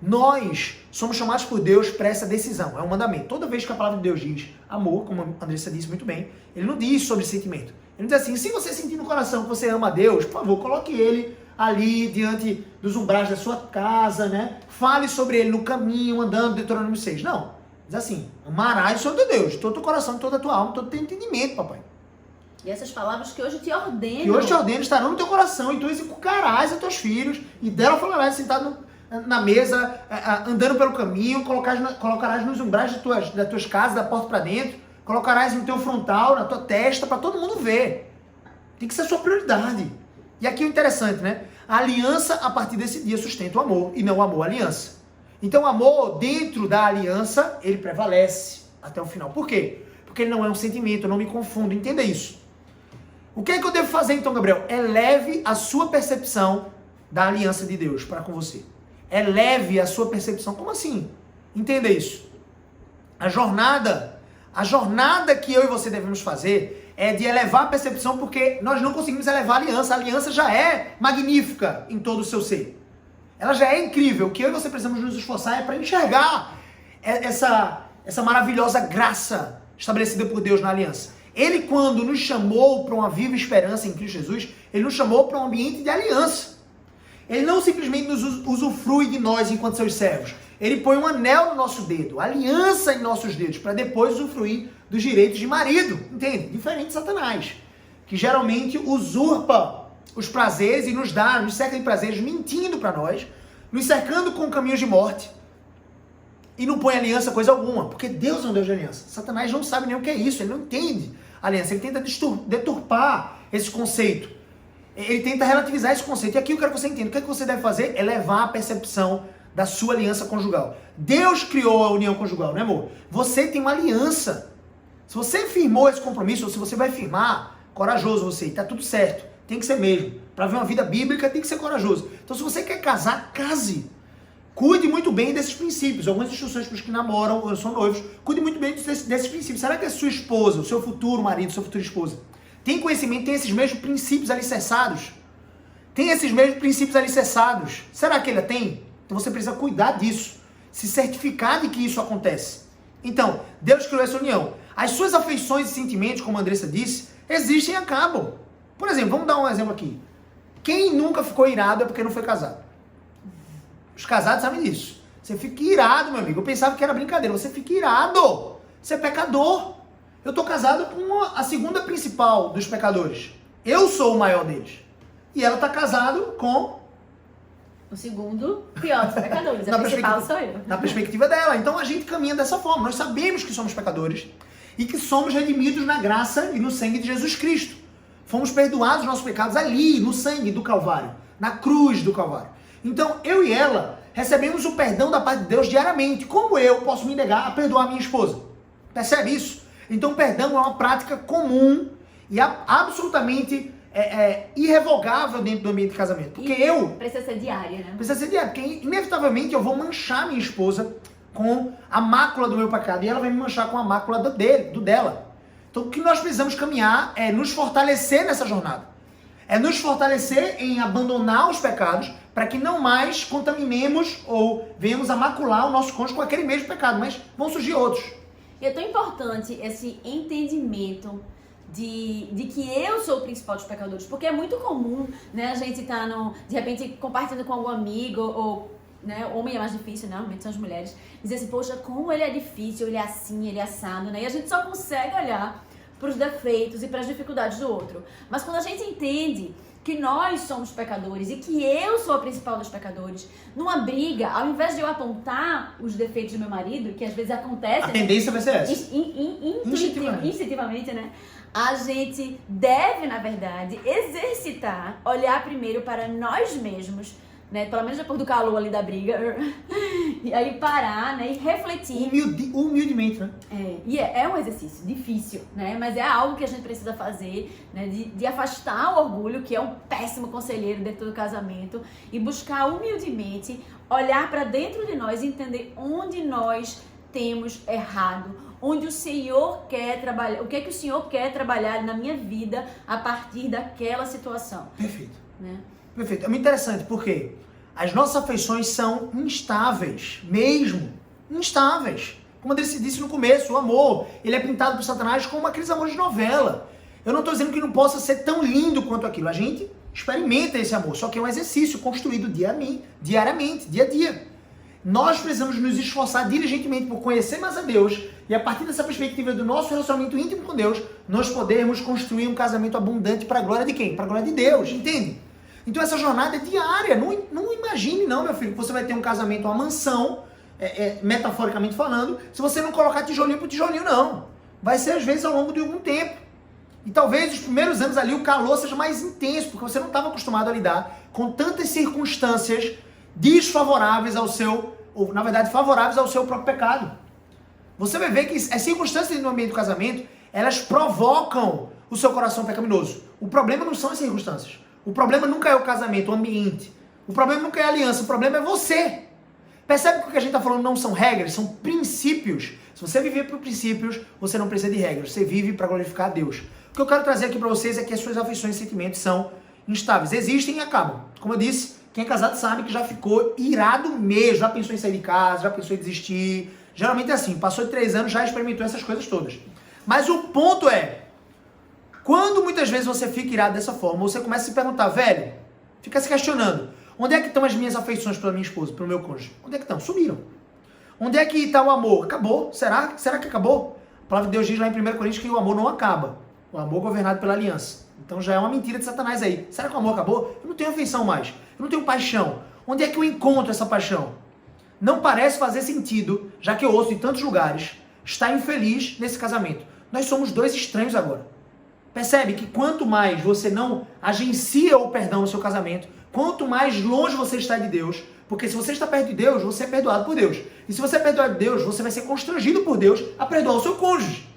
Speaker 1: Nós somos chamados por Deus para essa decisão, é um mandamento. Toda vez que a palavra de Deus diz amor, como a Andressa disse muito bem, ele não diz sobre sentimento. Ele diz assim, se você sentir no coração que você ama a Deus, por favor, coloque ele ali diante dos umbrais da sua casa, né? Fale sobre ele no caminho, andando, Deuteronômio 6. Não, diz assim, amarás o Senhor teu Deus, todo o teu coração, toda a tua alma, todo o teu entendimento, papai.
Speaker 2: E essas palavras que hoje te ordeno.
Speaker 1: Que hoje te ordeno estarão no teu coração, e tu executarás a teus filhos, e dela falarás sentado na mesa, andando pelo caminho, colocarás nos umbrais das tuas casas, da porta para dentro, colocarás no teu frontal, na tua testa, para todo mundo ver. Tem que ser a sua prioridade. E aqui é o interessante, né? A aliança, a partir desse dia, sustenta o amor, e não o amor, a aliança. Então o amor, dentro da aliança, ele prevalece até o final. Por quê? Porque ele não é um sentimento, eu não me confundo, entenda isso. O que é que eu devo fazer então, Gabriel? Eleve a sua percepção da aliança de Deus para com você. Eleve a sua percepção. Como assim? Entenda isso. A jornada que eu e você devemos fazer é de elevar a percepção, porque nós não conseguimos elevar a aliança. A aliança já é magnífica em todo o seu ser. Ela já é incrível. O que eu e você precisamos nos esforçar é para enxergar essa maravilhosa graça estabelecida por Deus na aliança. Ele, quando nos chamou para uma viva esperança em Cristo Jesus, ele nos chamou para um ambiente de aliança. Ele não simplesmente nos usufrui de nós enquanto seus servos. Ele põe um anel no nosso dedo, aliança em nossos dedos, para depois usufruir dos direitos de marido. Entende? Diferente de Satanás, que geralmente usurpa os prazeres e nos cerca de prazeres, mentindo para nós, nos cercando com caminhos de morte, e não põe aliança coisa alguma, porque Deus é um Deus de aliança. Satanás não sabe nem o que é isso, ele não entende aliança, ele tenta deturpar esse conceito, ele tenta relativizar esse conceito. E aqui eu quero que você entenda, o que é que você deve fazer? É levar a percepção da sua aliança conjugal. Deus criou a união conjugal, né, amor? Você tem uma aliança. Se você firmou esse compromisso, ou se você vai firmar, corajoso você, tá tudo certo, tem que ser mesmo. Para ver uma vida bíblica tem que ser corajoso. Então se você quer casar, case. Cuide muito bem desses princípios. Algumas instruções para os que namoram ou são noivos. Cuide muito bem desses princípios. Será que a sua esposa, o seu futuro marido, sua futura esposa, tem conhecimento, tem esses mesmos princípios alicerçados? Tem esses mesmos princípios alicerçados? Será que ele tem? Então você precisa cuidar disso. Se certificar de que isso acontece. Então, Deus criou essa união. As suas afeições e sentimentos, como a Andressa disse, existem e acabam. Por exemplo, vamos dar um exemplo aqui. Quem nunca ficou irado é porque não foi casado. Os casados sabem disso. Você fica irado, meu amigo. Eu pensava que era brincadeira. Você fica irado. Você é pecador. Eu tô casado com a segunda principal dos pecadores. Eu sou o maior deles. E ela tá casado com
Speaker 2: o segundo pior dos pecadores. A principal sou eu.
Speaker 1: Na perspectiva dela. Então a gente caminha dessa forma. Nós sabemos que somos pecadores e que somos redimidos na graça e no sangue de Jesus Cristo. Fomos perdoados os nossos pecados ali, no sangue do Calvário, na cruz do Calvário. Então, eu e ela recebemos o perdão da parte de Deus diariamente. Como eu posso me negar a perdoar a minha esposa? Percebe isso? Então, perdão é uma prática comum e absolutamente irrevogável dentro do ambiente de casamento. Porque
Speaker 2: precisa ser diária, né?
Speaker 1: Precisa ser diária, porque inevitavelmente eu vou manchar minha esposa com a mácula do meu pecado e ela vai me manchar com a mácula do dela. Então, o que nós precisamos caminhar é nos fortalecer nessa jornada. É nos fortalecer em abandonar os pecados para que não mais contaminemos ou venhamos a macular o nosso cônjuge com aquele mesmo pecado, mas vão surgir outros.
Speaker 2: E é tão importante esse entendimento de que eu sou o principal dos pecadores, porque é muito comum, né, a gente tá de repente compartilhando com algum amigo ou né, homem é mais difícil, né, normalmente são as mulheres, dizer assim, poxa, como ele é difícil, ele é assim, ele é assado, né, e a gente só consegue olhar para os defeitos e para as dificuldades do outro. Mas quando a gente entende que nós somos pecadores e que eu sou a principal dos pecadores, numa briga, ao invés de eu apontar os defeitos do meu marido, que às vezes acontece...
Speaker 1: A tendência vai ser essa.
Speaker 2: Instintivamente, né? A gente deve, na verdade, exercitar, olhar primeiro para nós mesmos, né? Pelo menos depois do calor ali da briga, e aí parar, né? E refletir.
Speaker 1: Humildemente, né?
Speaker 2: É um exercício difícil, né? Mas é algo que a gente precisa fazer, né? De afastar o orgulho, que é um péssimo conselheiro dentro do casamento, e buscar humildemente olhar para dentro de nós e entender onde nós temos errado, onde o Senhor quer trabalhar, o que é que o Senhor quer trabalhar na minha vida a partir daquela situação.
Speaker 1: Perfeito.
Speaker 2: Né?
Speaker 1: Perfeito. É muito interessante, porque as nossas afeições são instáveis, mesmo. Instáveis. Como a Andressa disse no começo, o amor, ele é pintado por Satanás como aqueles amores de novela. Eu não estou dizendo que não possa ser tão lindo quanto aquilo. A gente experimenta esse amor, só que é um exercício construído diariamente, dia a dia. Nós precisamos nos esforçar diligentemente por conhecer mais a Deus e a partir dessa perspectiva do nosso relacionamento íntimo com Deus, nós podemos construir um casamento abundante para a glória de quem? Para a glória de Deus, entende? Então essa jornada é diária. Não imagine não, meu filho, que você vai ter um casamento, uma mansão, metaforicamente falando, se você não colocar tijolinho por tijolinho, não. Vai ser às vezes ao longo de algum tempo. E talvez os primeiros anos ali o calor seja mais intenso, porque você não estava acostumado a lidar com tantas circunstâncias desfavoráveis ao seu, ou na verdade favoráveis ao seu próprio pecado. Você vai ver que as circunstâncias no ambiente do casamento, elas provocam o seu coração pecaminoso. O problema não são as circunstâncias. O problema nunca é o casamento, o ambiente. O problema nunca é a aliança, o problema é você. Percebe que o que a gente está falando não são regras, são princípios. Se você viver por princípios, você não precisa de regras. Você vive para glorificar a Deus. O que eu quero trazer aqui para vocês é que as suas afeições e sentimentos são instáveis. Existem e acabam. Como eu disse, quem é casado sabe que já ficou irado mesmo. Já pensou em sair de casa, já pensou em desistir. Geralmente é assim, passou de 3 anos, já experimentou essas coisas todas. Mas o ponto é, quando muitas vezes você fica irado dessa forma, você começa a se perguntar, velho, fica se questionando, onde é que estão as minhas afeições pela minha esposa, pelo meu cônjuge? Onde é que estão? Sumiram. Onde é que está o amor? Acabou. Será que acabou? A palavra de Deus diz lá em 1 Coríntios que o amor não acaba. O amor é governado pela aliança. Então já é uma mentira de Satanás aí. Será que o amor acabou? Eu não tenho afeição mais. Eu não tenho paixão. Onde é que eu encontro essa paixão? Não parece fazer sentido, já que eu ouço em tantos lugares, estar infeliz nesse casamento. Nós somos 2 estranhos agora. Percebe que quanto mais você não agencia o perdão no seu casamento, quanto mais longe você está de Deus, porque se você está perto de Deus, você é perdoado por Deus. E se você é perdoado de Deus, você vai ser constrangido por Deus a perdoar o seu cônjuge.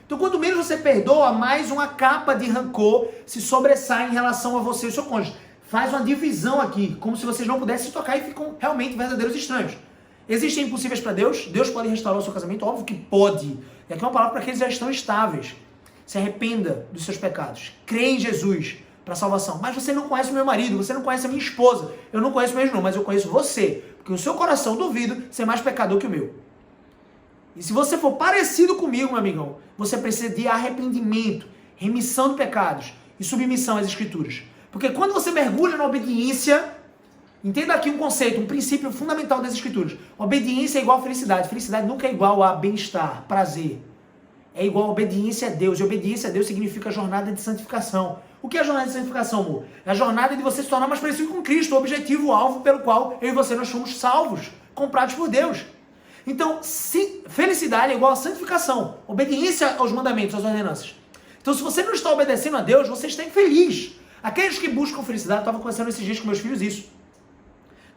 Speaker 1: Então, quanto menos você perdoa, mais uma capa de rancor se sobressai em relação a você e o seu cônjuge. Faz uma divisão aqui, como se vocês não pudessem se tocar e ficam realmente verdadeiros estranhos. Existem impossíveis para Deus? Deus pode restaurar o seu casamento? Óbvio que pode. E aqui é uma palavra para aqueles que já estão estáveis. Se arrependa dos seus pecados. Crê em Jesus para salvação. Mas você não conhece o meu marido, você não conhece a minha esposa. Eu não conheço meu irmão, mas eu conheço você. Porque o seu coração, duvido, ser mais pecador que o meu. E se você for parecido comigo, meu amigão, você precisa de arrependimento, remissão de pecados e submissão às Escrituras. Porque quando você mergulha na obediência, entenda aqui um conceito, um princípio fundamental das Escrituras. Obediência é igual a felicidade. Felicidade nunca é igual a bem-estar, prazer. É igual a obediência a Deus. E obediência a Deus significa jornada de santificação. O que é a jornada de santificação, amor? É a jornada de você se tornar mais parecido com Cristo, o objetivo, o alvo pelo qual eu e você nós fomos salvos, comprados por Deus. Então, felicidade é igual a santificação, obediência aos mandamentos, às ordenanças. Então, se você não está obedecendo a Deus, você está infeliz. Aqueles que buscam felicidade, eu estava conversando esses dias com meus filhos isso.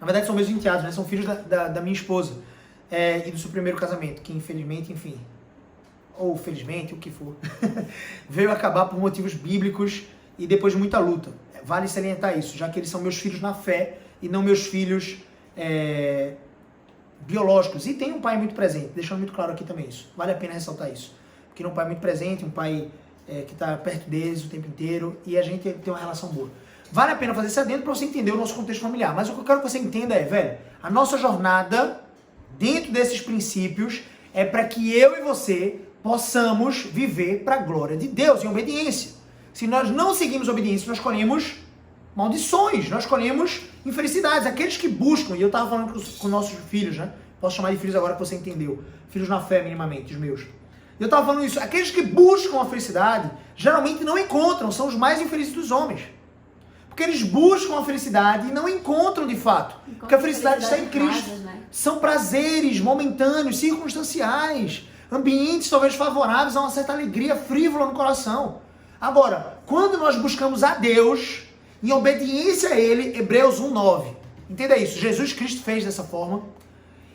Speaker 1: Na verdade, são meus enteados, né? São filhos da minha esposa e do seu primeiro casamento, que infelizmente, enfim, ou felizmente, o que for, veio acabar por motivos bíblicos e depois de muita luta. Vale salientar isso, já que eles são meus filhos na fé e não meus filhos biológicos. E tem um pai muito presente, deixando muito claro aqui também isso. Vale a pena ressaltar isso. Porque é um pai muito presente, um pai que está perto deles o tempo inteiro e a gente tem uma relação boa. Vale a pena fazer isso adentro para você entender o nosso contexto familiar. Mas o que eu quero que você entenda é, velho, a nossa jornada dentro desses princípios é para que eu e você possamos viver para a glória de Deus, em obediência. Se nós não seguimos obediência, nós colhemos maldições, nós colhemos infelicidades. Aqueles que buscam, e eu estava falando com nossos filhos, né? Posso chamar de filhos agora que você entendeu. Filhos na fé, minimamente, os meus. Eu estava falando isso. Aqueles que buscam a felicidade, geralmente não encontram, são os mais infelizes dos homens. Porque eles buscam a felicidade e não encontram de fato. Porque a felicidade está em Cristo.
Speaker 2: Rasas, né?
Speaker 1: São prazeres momentâneos, circunstanciais, ambientes talvez favoráveis a uma certa alegria frívola no coração. Agora, quando nós buscamos a Deus, em obediência a Ele, Hebreus 1:9. Entenda isso, Jesus Cristo fez dessa forma,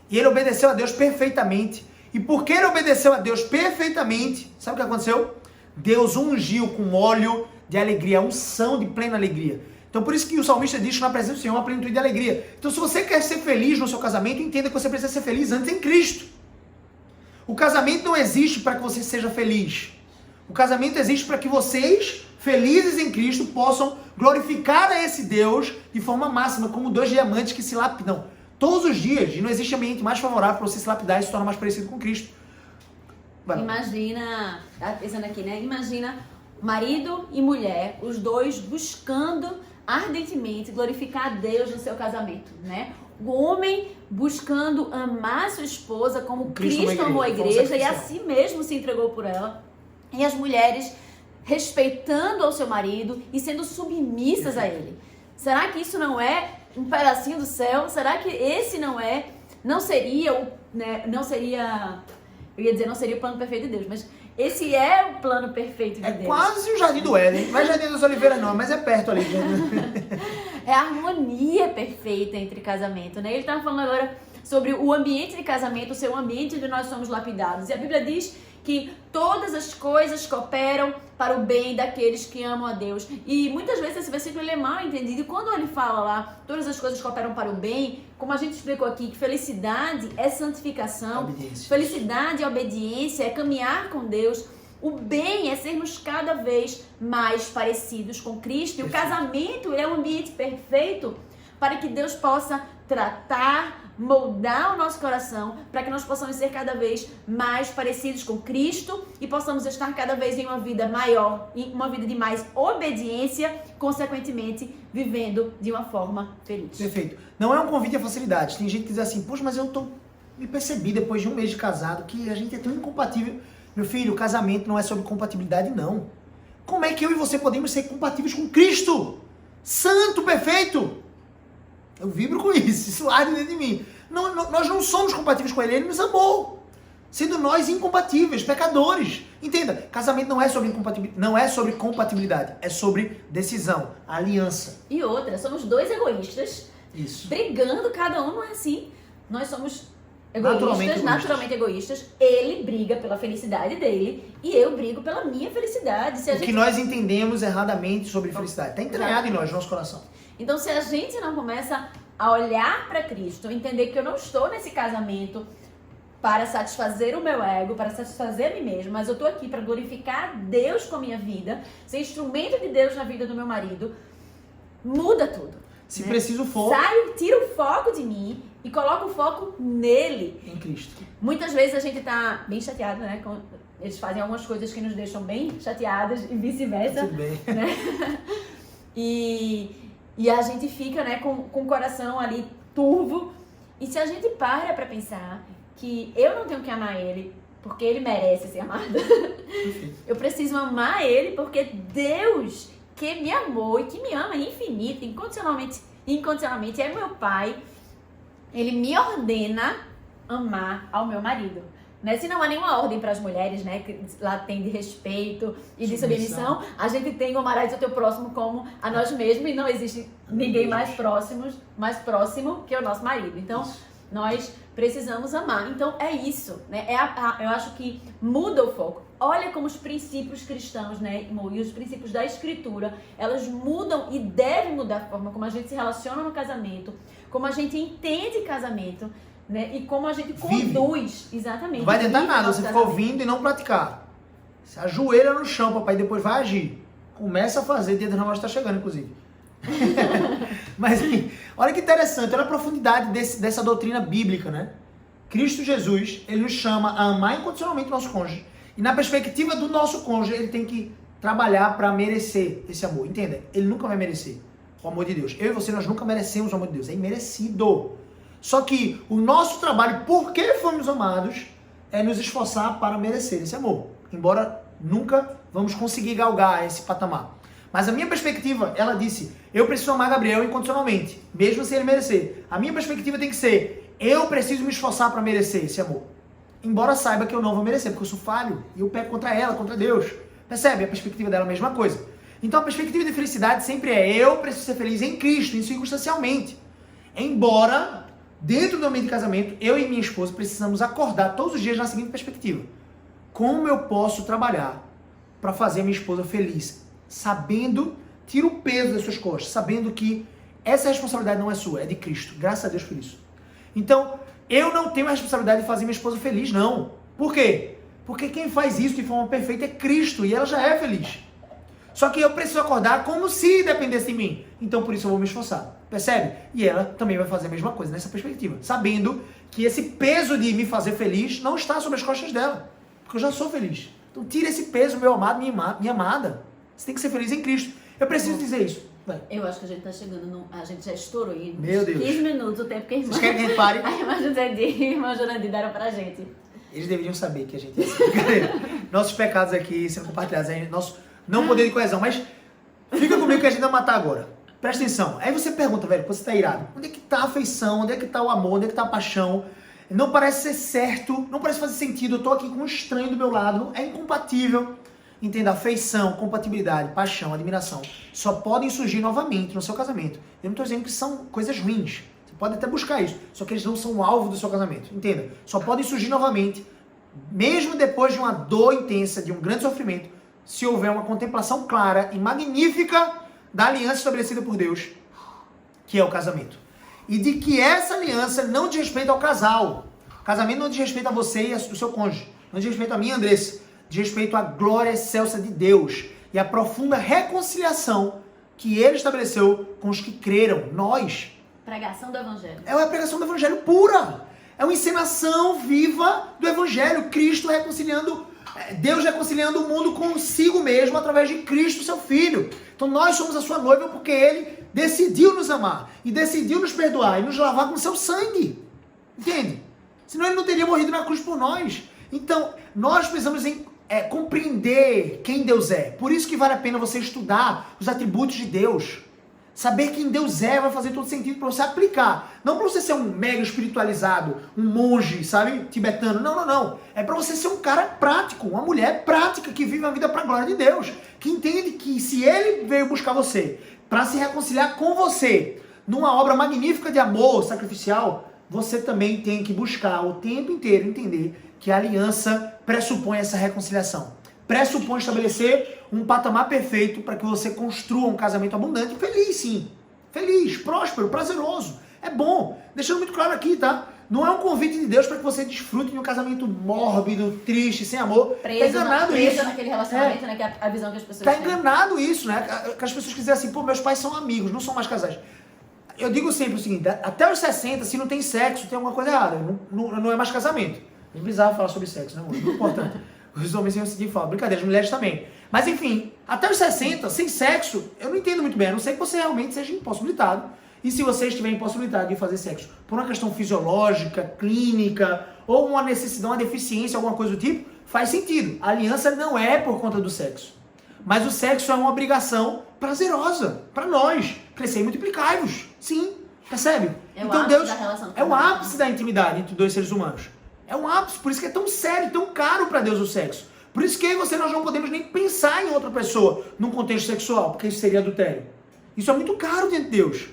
Speaker 1: e Ele obedeceu a Deus perfeitamente, e porque Ele obedeceu a Deus perfeitamente, sabe o que aconteceu? Deus ungiu com óleo de alegria, unção de plena alegria. Então por isso que o salmista diz que na presença do Senhor há plenitude de alegria. Então se você quer ser feliz no seu casamento, entenda que você precisa ser feliz antes em Cristo. O casamento não existe para que você seja feliz. O casamento existe para que vocês, felizes em Cristo, possam glorificar a esse Deus de forma máxima, como 2 diamantes que se lapidam todos os dias. E não existe ambiente mais favorável para você se lapidar e se tornar mais parecido com Cristo. Vai.
Speaker 2: Imagina, tá pensando aqui, né? Imagina marido e mulher, os dois buscando ardentemente glorificar a Deus no seu casamento, né? O homem buscando amar sua esposa como Cristo amou a igreja e a si mesmo se entregou por ela. E as mulheres respeitando ao seu marido e sendo submissas a ele. Será que isso não é um pedacinho do céu? Será que esse não seria o plano perfeito de Deus, mas esse é o plano perfeito de Deus.
Speaker 1: É quase o Jardim do Éden. Não é Jardim das Oliveiras não, mas é perto ali.
Speaker 2: É a harmonia perfeita entre casamento, né? Ele estava falando agora sobre o ambiente de casamento ser um ambiente onde nós somos lapidados. E a Bíblia diz que todas as coisas cooperam para o bem daqueles que amam a Deus. E muitas vezes esse versículo ele é mal entendido. E quando ele fala lá, todas as coisas cooperam para o bem, como a gente explicou aqui, que felicidade é santificação,
Speaker 1: Obediência.
Speaker 2: felicidade é obediência, é caminhar com Deus. O bem é sermos cada vez mais parecidos com Cristo. E o casamento é um ambiente perfeito para que Deus possa tratar, moldar o nosso coração, para que nós possamos ser cada vez mais parecidos com Cristo e possamos estar cada vez em uma vida maior, em uma vida de mais obediência, consequentemente vivendo de uma forma feliz.
Speaker 1: Perfeito. Não é um convite à facilidade. Tem gente que diz assim, poxa, mas me percebi depois de um mês de casado que a gente é tão incompatível. Meu filho, o casamento não é sobre compatibilidade, não. Como é que eu e você podemos ser compatíveis com Cristo? Santo, perfeito! Eu vibro com isso arde dentro de mim. Nós não somos compatíveis com Ele nos amou. Sendo nós incompatíveis, pecadores. Entenda, casamento não é sobre incompatibilidade, não é sobre compatibilidade, é sobre decisão, aliança.
Speaker 2: E outra, somos dois egoístas,
Speaker 1: Isso.
Speaker 2: brigando, cada um não é assim. Nós somos naturalmente egoístas. Ele briga pela felicidade dele e eu brigo pela minha felicidade.
Speaker 1: O que nós entendemos erradamente sobre felicidade está entranhado em nós, no nosso coração.
Speaker 2: Então, se a gente não começa a olhar para Cristo, entender que eu não estou nesse casamento para satisfazer o meu ego, para satisfazer a mim mesmo, mas eu estou aqui para glorificar Deus com a minha vida, ser instrumento de Deus na vida do meu marido, muda tudo.
Speaker 1: Se preciso for,
Speaker 2: tira o foco de mim e coloca o foco nele.
Speaker 1: Em Cristo.
Speaker 2: Muitas vezes a gente tá bem chateado, né? Eles fazem algumas coisas que nos deixam bem chateadas e vice-versa.
Speaker 1: Tudo bem.
Speaker 2: Né? E a gente fica, né, com o coração ali turvo. E se a gente para pensar que eu não tenho que amar ele porque ele merece ser amado, eu preciso amar ele porque Deus que me amou e que me ama infinito, incondicionalmente, é meu pai, ele me ordena amar ao meu marido. Né? Se não há nenhuma ordem para as mulheres, né, que lá tem de respeito e de submissão, a gente tem o amarás o teu próximo como a nós mesmos e não existe ninguém mais próximo que o nosso marido. Então, nós precisamos amar. Então, é isso, né? Eu acho que muda o foco. Olha como os princípios cristãos, né, e os princípios da Escritura, elas mudam e devem mudar a forma como a gente se relaciona no casamento, como a gente entende casamento, né? E como a gente conduz, exatamente.
Speaker 1: Não vai adiantar nada você ficar ouvindo e não praticar. Se ajoelha no chão, papai, depois vai agir. Começa a fazer, dia dos namorados está chegando, inclusive. Mas, olha que interessante, olha a profundidade dessa doutrina bíblica, né? Cristo Jesus, ele nos chama a amar incondicionalmente o nosso cônjuge. E na perspectiva do nosso cônjuge, ele tem que trabalhar para merecer esse amor. Entenda, ele nunca vai merecer o amor de Deus. Eu e você, nós nunca merecemos o amor de Deus. É imerecido. Só que o nosso trabalho, porque fomos amados, é nos esforçar para merecer esse amor. Embora nunca vamos conseguir galgar esse patamar. Mas a minha perspectiva, ela disse, eu preciso amar Gabriel incondicionalmente, mesmo sem ele merecer. A minha perspectiva tem que ser, eu preciso me esforçar para merecer esse amor. Embora saiba que eu não vou merecer, porque eu sou falho, e eu peco contra ela, contra Deus. Percebe? A perspectiva dela é a mesma coisa. Então a perspectiva de felicidade sempre é, eu preciso ser feliz em Cristo, incircunstancialmente. Embora, dentro do ambiente de casamento, eu e minha esposa precisamos acordar todos os dias na seguinte perspectiva. Como eu posso trabalhar para fazer a minha esposa feliz? Sabendo, tira o peso das suas costas, sabendo que essa responsabilidade não é sua, é de Cristo. Graças a Deus por isso. Então, eu não tenho a responsabilidade de fazer minha esposa feliz, não. Por quê? Porque quem faz isso de forma perfeita é Cristo e ela já é feliz. Só que eu preciso acordar como se dependesse de mim. Então, por isso eu vou me esforçar. Percebe? E ela também vai fazer a mesma coisa nessa perspectiva. Sabendo que esse peso de me fazer feliz não está sobre as costas dela. Porque eu já sou feliz. Então, tira esse peso, meu amado, minha amada. Você tem que ser feliz em Cristo. Eu preciso dizer isso. Vai.
Speaker 2: Eu acho que a gente tá chegando a gente já estourou aí.
Speaker 1: Meu Deus.
Speaker 2: 15 minutos, o tempo que a irmã...
Speaker 1: Vocês querem que a gente pare?
Speaker 2: A irmã José e a irmã Jurandir deram pra gente.
Speaker 1: Eles deveriam saber que a gente é assim. Nossos pecados aqui sendo compartilhados. Nosso não poder de coesão. Mas fica comigo que a gente vai matar agora. Presta atenção. Aí você pergunta, velho, você tá irado. Onde é que tá a afeição? Onde é que tá o amor? Onde é que tá a paixão? Não parece ser certo. Não parece fazer sentido. Eu tô aqui com um estranho do meu lado. É incompatível. Entenda, afeição, compatibilidade, paixão, admiração só podem surgir novamente no seu casamento. Eu não estou dizendo que são coisas ruins. Você pode até buscar isso. Só que eles não são o alvo do seu casamento. Entenda, só podem surgir novamente mesmo depois de uma dor intensa, de um grande sofrimento, se houver uma contemplação clara e magnífica da aliança estabelecida por Deus, que é o casamento. E de que essa aliança não diz respeito ao casal. O casamento não diz respeito a você e o seu cônjuge. Não diz respeito a mim, Andressa. Diz respeito à glória excelsa de Deus e à profunda reconciliação que Ele estabeleceu com os que creram, nós.
Speaker 2: Pregação do Evangelho.
Speaker 1: É uma pregação do Evangelho pura. É uma encenação viva do Evangelho. Cristo reconciliando, Deus reconciliando o mundo consigo mesmo através de Cristo, seu Filho. Então nós somos a sua noiva porque Ele decidiu nos amar e decidiu nos perdoar e nos lavar com seu sangue. Entende? Senão Ele não teria morrido na cruz por nós. Então, nós precisamos compreender quem Deus é. Por isso que vale a pena você estudar os atributos de Deus. Saber quem Deus é vai fazer todo sentido para você aplicar. Não para você ser um mega espiritualizado, um monge, sabe, tibetano. Não, não, não. É para você ser um cara prático, uma mulher prática que vive a vida para a glória de Deus. Que entende que se Ele veio buscar você para se reconciliar com você numa obra magnífica de amor sacrificial, você também tem que buscar o tempo inteiro entender que a aliança pressupõe essa reconciliação. Pressupõe estabelecer um patamar perfeito para que você construa um casamento abundante, feliz sim. Feliz, próspero, prazeroso. É bom. Deixando muito claro aqui, tá? Não é um convite de Deus para que você desfrute de um casamento mórbido, triste, sem amor.
Speaker 2: Preso,
Speaker 1: tá enganado isso.
Speaker 2: Naquele relacionamento, né? Que é a visão que as pessoas
Speaker 1: Tá
Speaker 2: têm.
Speaker 1: enganado isso, né? Que as pessoas dizem assim, pô, meus pais são amigos, não são mais casais. Eu digo sempre o seguinte, até os 60, se não tem sexo, tem alguma coisa errada. Não é mais casamento. Nem precisava falar sobre sexo, né, amor? Não é importante. Os homens iam seguir falar, brincadeira, as mulheres também. Mas enfim, até os 60, sem sexo, eu não entendo muito bem, a não ser que você realmente seja impossibilitado. E se você estiver impossibilitado de fazer sexo por uma questão fisiológica, clínica, ou uma necessidade, uma deficiência, alguma coisa do tipo, faz sentido. A aliança não é por conta do sexo. Mas o sexo é uma obrigação prazerosa para nós. Crescer e multiplicai-vos. Sim, percebe?
Speaker 2: É o ápice da relação.
Speaker 1: É o ápice da intimidade entre dois seres humanos. É um ápice, por isso que é tão sério, tão caro para Deus o sexo. Por isso que eu e você, nós não podemos nem pensar em outra pessoa num contexto sexual, porque isso seria adultério. Isso é muito caro diante de Deus.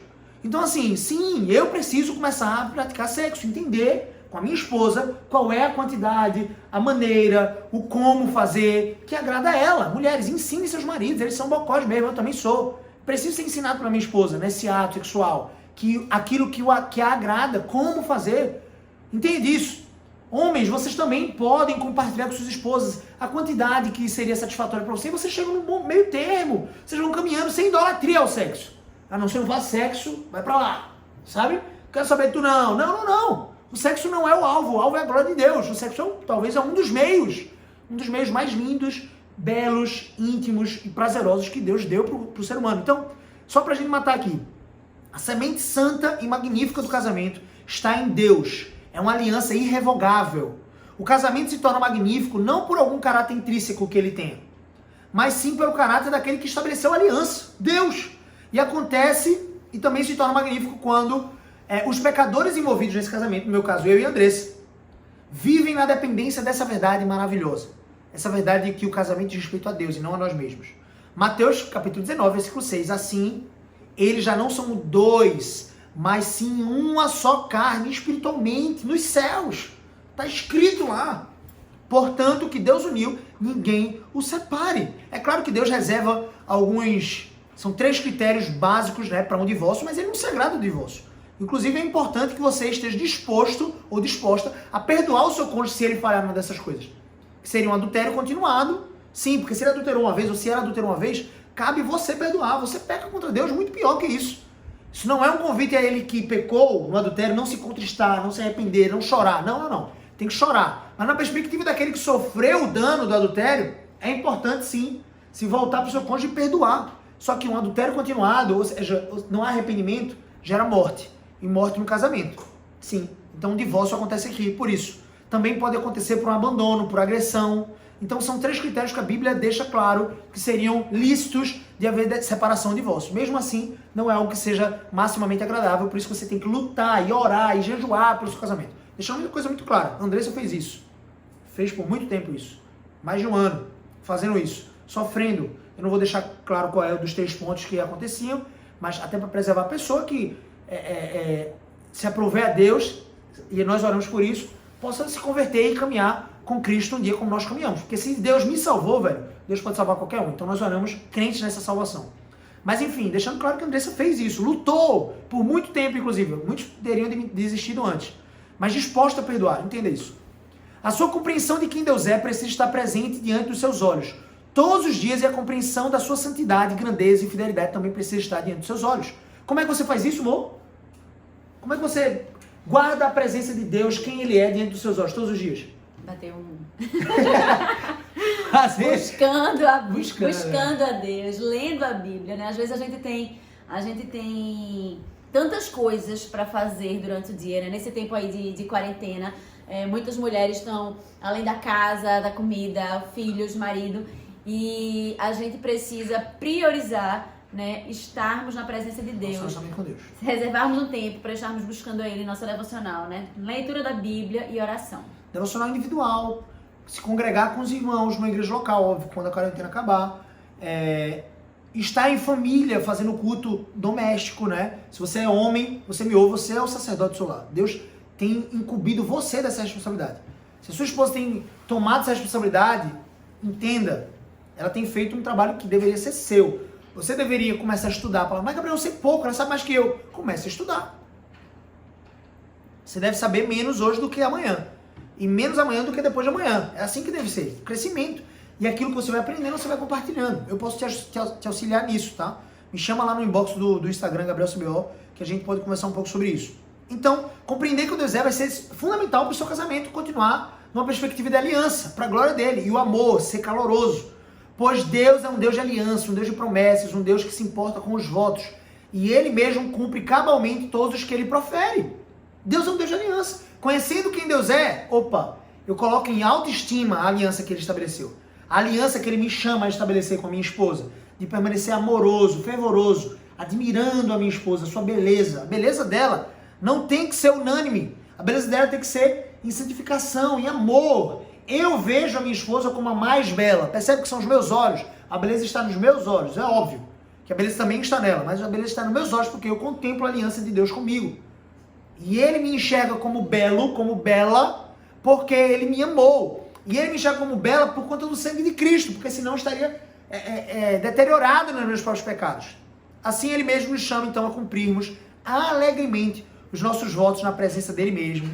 Speaker 1: Então assim, sim, eu preciso começar a praticar sexo, entender com a minha esposa qual é a quantidade, a maneira, o como fazer, que agrada a ela. Mulheres, ensinem seus maridos, eles são bocós mesmo, eu também sou. Preciso ser ensinado pela minha esposa, nesse ato sexual, que aquilo que a agrada, como fazer. Entende isso? Homens, vocês também podem compartilhar com suas esposas a quantidade que seria satisfatória para você. Vocês chegam num bom meio termo. Vocês vão caminhando sem idolatria ao sexo. A não ser não faz sexo, vai pra lá. Sabe? Quero saber de tu não. Não, não, não. O sexo não é o alvo é a glória de Deus. O sexo talvez é um dos meios mais lindos, belos, íntimos e prazerosos que Deus deu pro ser humano. Então, só pra gente matar aqui. A semente santa e magnífica do casamento está em Deus. É uma aliança irrevogável. O casamento se torna magnífico não por algum caráter intrínseco que ele tenha, mas sim pelo caráter daquele que estabeleceu a aliança, Deus. E acontece e também se torna magnífico quando os pecadores envolvidos nesse casamento, no meu caso eu e Andressa, vivem na dependência dessa verdade maravilhosa. Essa verdade que o casamento diz respeito a Deus e não a nós mesmos. Mateus capítulo 19, versículo 6. Assim, eles já não são dois, mas sim uma só carne espiritualmente nos céus. Está escrito lá. Portanto, o que Deus uniu, ninguém o separe. É claro que Deus reserva são 3 critérios básicos, né, para um divórcio, mas ele não se agrada do divórcio. Inclusive, é importante que você esteja disposto ou disposta a perdoar o seu cônjuge se ele falhar numa dessas coisas. Que seria um adultério continuado. Sim, porque se ele adulterou uma vez ou se ela adulterou uma vez, cabe você perdoar. Você peca contra Deus muito pior que isso. Isso não é um convite a ele que pecou no adultério não se contristar, não se arrepender, não chorar. Não, não, não. Tem que chorar. Mas na perspectiva daquele que sofreu o dano do adultério, é importante sim se voltar para o seu cônjuge e perdoar. Só que um adultério continuado, ou seja, não há arrependimento, gera morte. E morte no casamento. Sim. Então um divórcio acontece aqui, por isso. Também pode acontecer por um abandono, por agressão. Então são 3 critérios que a Bíblia deixa claro que seriam lícitos de haver separação e divórcio. Mesmo assim, não é algo que seja maximamente agradável, por isso que você tem que lutar e orar e jejuar pelo seu casamento. Deixando uma coisa muito clara, a Andressa fez isso. Fez por muito tempo isso. Mais de um ano fazendo isso. Sofrendo. Eu não vou deixar claro qual é o dos 3 pontos que aconteciam, mas até para preservar a pessoa que se aprover a Deus, e nós oramos por isso, possa se converter e caminhar com Cristo um dia como nós caminhamos. Porque se Deus me salvou, velho, Deus pode salvar qualquer um. Então nós oramos crentes nessa salvação. Mas enfim, deixando claro que a Andressa fez isso, lutou por muito tempo, inclusive. Muitos teriam desistido antes. Mas disposta a perdoar, entenda isso. A sua compreensão de quem Deus é precisa estar presente diante dos seus olhos. Todos os dias, e a compreensão da sua santidade, grandeza e fidelidade também precisa estar diante dos seus olhos. Como é que você faz isso, amor? Como é que você guarda a presença de Deus, quem Ele é, diante dos seus olhos, todos os dias?
Speaker 2: Bater um... Buscando a Deus, lendo a Bíblia, né? Às vezes a gente tem tantas coisas para fazer durante o dia, né? Nesse tempo aí de quarentena, muitas mulheres estão além da casa, da comida, filhos, marido, e a gente precisa priorizar, né? Estarmos na presença de Deus,
Speaker 1: com Deus.
Speaker 2: Reservarmos um tempo para estarmos buscando a Ele em nossa devocional, né? Leitura da Bíblia e oração.
Speaker 1: Devocional individual, se congregar com os irmãos numa igreja local, óbvio, quando a quarentena acabar, estar em família, fazendo culto doméstico, né? Se você é homem, você me ouve, você é o sacerdote do seu lar. Deus tem incumbido você dessa responsabilidade. Se a sua esposa tem tomado essa responsabilidade, entenda, ela tem feito um trabalho que deveria ser seu. Você deveria começar a estudar, falar, mas Gabriel, eu sei pouco, ela sabe mais que eu. Comece a estudar. Você deve saber menos hoje do que amanhã. E menos amanhã do que depois de amanhã. É assim que deve ser. Crescimento. E aquilo que você vai aprendendo, você vai compartilhando. Eu posso te auxiliar nisso, tá? Me chama lá no inbox do Instagram, Gabriel CBO, que a gente pode conversar um pouco sobre isso. Então, compreender que o Deus vai ser fundamental para o seu casamento continuar numa perspectiva de aliança, para a glória dele. E o amor, ser caloroso. Pois Deus é um Deus de aliança, um Deus de promessas, um Deus que se importa com os votos. E Ele mesmo cumpre cabalmente todos os que Ele profere. Deus é um Deus de aliança. Conhecendo quem Deus é, eu coloco em autoestima a aliança que Ele estabeleceu. A aliança que Ele me chama a estabelecer com a minha esposa. De permanecer amoroso, fervoroso, admirando a minha esposa, a sua beleza. A beleza dela não tem que ser unânime. A beleza dela tem que ser em santificação, em amor. Eu vejo a minha esposa como a mais bela. Percebe que são os meus olhos. A beleza está nos meus olhos. É óbvio que a beleza também está nela. Mas a beleza está nos meus olhos porque eu contemplo a aliança de Deus comigo. E Ele me enxerga como belo, como bela, porque Ele me amou. E Ele me enxerga como bela por conta do sangue de Cristo. Porque senão eu estaria deteriorado nos meus próprios pecados. Assim Ele mesmo nos chama então a cumprirmos alegremente os nossos votos na presença dEle mesmo.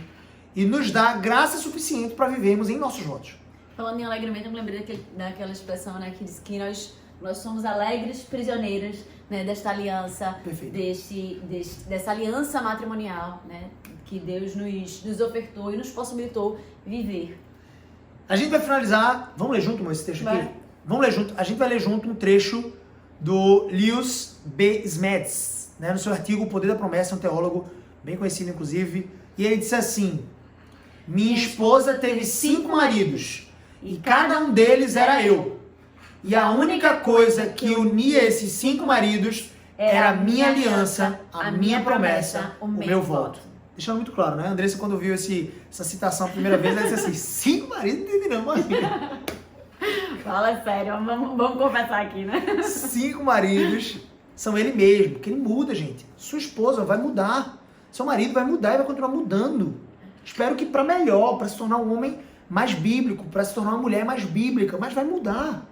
Speaker 1: E nos dá graça suficiente para vivermos em nossos votos.
Speaker 2: Falando em alegremente, eu me lembrei daquela expressão, né, que diz que nós somos alegres prisioneiros, né, desta aliança, dessa aliança matrimonial, né, que Deus nos ofertou e nos possibilitou viver.
Speaker 1: A gente vai finalizar, vamos ler junto esse texto aqui? Vamos ler junto. A gente vai ler junto um trecho do Lewis B. Smets, né, no seu artigo O Poder da Promessa, um teólogo bem conhecido inclusive, e ele disse assim: minha esposa teve 5 maridos, e cada um deles era eu. E a única coisa que unia esses 5 maridos era a minha aliança, a minha promessa, o meu voto. Deixando muito claro, né? A Andressa, quando viu essa citação a primeira vez, ela disse assim: 5 maridos? Não entendi não, imagina.
Speaker 2: Fala sério, vamos conversar aqui, né?
Speaker 1: 5 maridos são ele mesmo, que ele muda, gente. Sua esposa vai mudar. Seu marido vai mudar e vai continuar mudando. Espero que para melhor, para se tornar um homem mais bíblico, para se tornar uma mulher mais bíblica, mas vai mudar.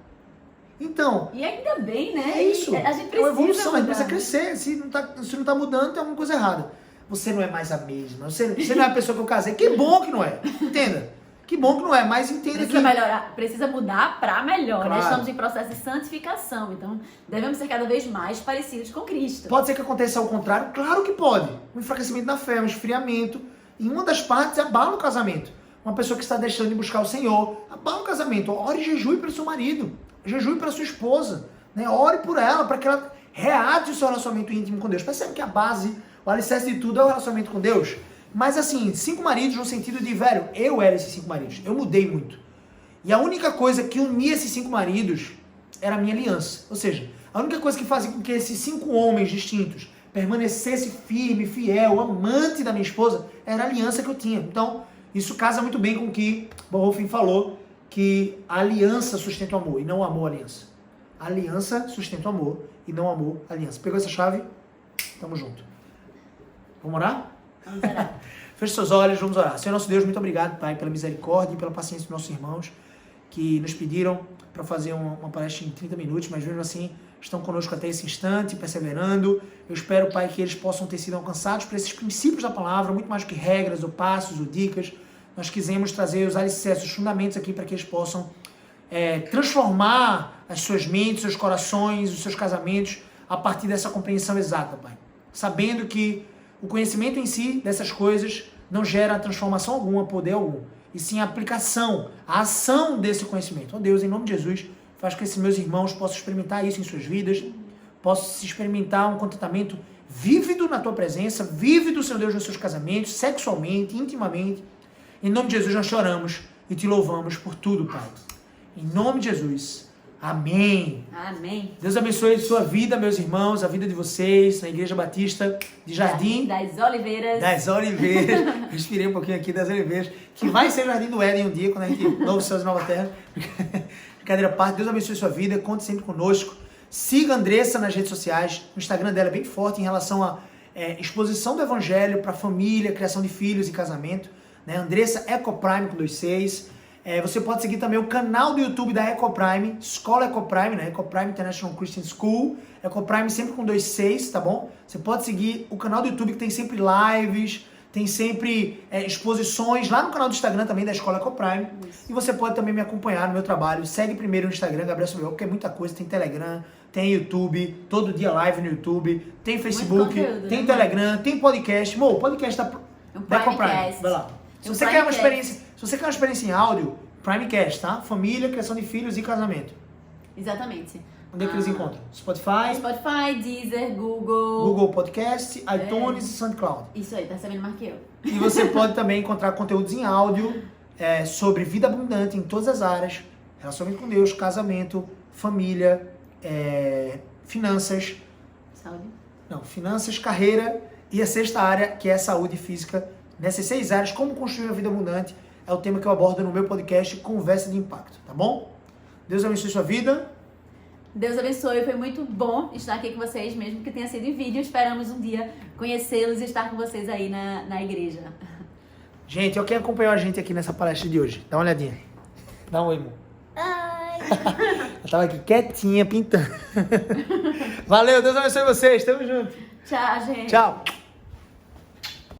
Speaker 1: Então...
Speaker 2: E ainda bem, né?
Speaker 1: É isso.
Speaker 2: A gente precisa
Speaker 1: é uma evolução, a gente
Speaker 2: mudar,
Speaker 1: precisa crescer. Se não tá mudando, tem alguma coisa errada. Você não é mais a mesma. Você não é a pessoa que eu casei. Que bom que não é. Entenda. Que bom que não é, mas entenda
Speaker 2: precisa
Speaker 1: que...
Speaker 2: melhorar, precisa mudar para melhor,
Speaker 1: claro.
Speaker 2: Né? Estamos em processo de santificação, então devemos ser cada vez mais parecidos com Cristo.
Speaker 1: Pode ser que aconteça ao contrário? Claro que pode. Um enfraquecimento na fé, um esfriamento. E uma das partes abala o casamento. Uma pessoa que está deixando de buscar o Senhor, abala o casamento. Ore e jejue pelo seu marido. Jejue pela sua esposa. Né? Ore por ela, para que ela reate o seu relacionamento íntimo com Deus. Percebe que a base, o alicerce de tudo é o relacionamento com Deus? Mas assim, 5 maridos no sentido de, velho, eu era esses 5 maridos. Eu mudei muito. E a única coisa que unia esses 5 maridos era a minha aliança. Ou seja, a única coisa que fazia com que esses 5 homens distintos permanecesse firme, fiel, amante da minha esposa, era a aliança que eu tinha. Então, isso casa muito bem com o que Bonhoeffer falou, que a aliança sustenta o amor e não o amor a aliança. A aliança sustenta o amor e não o amor a aliança. Pegou essa chave? Tamo junto. Vamos orar?
Speaker 2: Vamos orar.
Speaker 1: Feche seus olhos, vamos orar. Senhor nosso Deus, muito obrigado, Pai, pela misericórdia e pela paciência dos nossos irmãos que nos pediram para fazer uma palestra em 30 minutos, mas mesmo assim estão conosco até esse instante, perseverando. Eu espero, Pai, que eles possam ter sido alcançados por esses princípios da palavra, muito mais do que regras, ou passos, ou dicas. Nós quisemos trazer os alicerces, os fundamentos aqui para que eles possam transformar as suas mentes, seus corações, os seus casamentos a partir dessa compreensão exata, Pai. Sabendo que o conhecimento em si dessas coisas não gera transformação alguma, poder algum, e sim a aplicação, a ação desse conhecimento. Ó Deus, em nome de Jesus, faz com que esses meus irmãos possam experimentar isso em suas vidas, possam se experimentar um contentamento vívido na Tua presença, vívido, Senhor Deus, nos seus casamentos, sexualmente, intimamente. Em nome de Jesus nós choramos e Te louvamos por tudo, Pai. Em nome de Jesus. Amém.
Speaker 2: Amém.
Speaker 1: Deus abençoe a sua vida, meus irmãos, a vida de vocês, na Igreja Batista de Jardim
Speaker 2: Das Oliveiras.
Speaker 1: das Oliveiras. Respirei um pouquinho aqui das Oliveiras, que vai ser o Jardim do Éden um dia, quando a gente novo céus e nova terra. Brincadeira à parte, Deus abençoe a sua vida, conte sempre conosco. Siga a Andressa nas redes sociais, o Instagram dela é bem forte em relação à exposição do Evangelho para família, criação de filhos e casamento. Né? Andressa Ecoprime com 26. Você pode seguir também o canal do YouTube da Ecoprime, Escola Ecoprime, né? Ecoprime International Christian School, Ecoprime sempre com 26, tá bom? Você pode seguir o canal do YouTube que tem sempre lives, tem sempre exposições lá no canal do Instagram também da Escola Ecoprime. Isso. E você pode também me acompanhar no meu trabalho. Segue primeiro no Instagram, Gabriel Sobel, porque é muita coisa. Tem Telegram, tem YouTube, todo dia live no YouTube, tem Facebook,
Speaker 2: conteúdo,
Speaker 1: tem
Speaker 2: né?
Speaker 1: Telegram, tem podcast. O podcast da Ecoprime. Vai lá. Se você quer uma experiência em áudio, Primecast, tá? Família, criação de filhos e casamento.
Speaker 2: Exatamente.
Speaker 1: Onde é que eles encontram? Spotify,
Speaker 2: Deezer, Google.
Speaker 1: Google Podcast, iTunes e SoundCloud.
Speaker 2: Isso aí, tá sabendo mais que eu.
Speaker 1: E você pode também encontrar conteúdos em áudio sobre vida abundante em todas as áreas, relacionamento com Deus, casamento, família, finanças.
Speaker 2: Saúde.
Speaker 1: Não, finanças, carreira e a sexta área, que é saúde física. Nessas 6 áreas, como construir uma vida abundante, é o tema que eu abordo no meu podcast Conversa de Impacto, tá bom? Deus abençoe sua vida.
Speaker 2: Deus abençoe, foi muito bom estar aqui com vocês, mesmo que tenha sido em vídeo. Esperamos um dia conhecê-los e estar com vocês aí na igreja.
Speaker 1: Gente, quem acompanhou a gente aqui nessa palestra de hoje? Dá uma olhadinha. Dá um oi, amor.
Speaker 2: Ai.
Speaker 1: Eu tava aqui quietinha, pintando. Valeu, Deus abençoe vocês. Tamo junto.
Speaker 2: Tchau, gente.
Speaker 1: Tchau.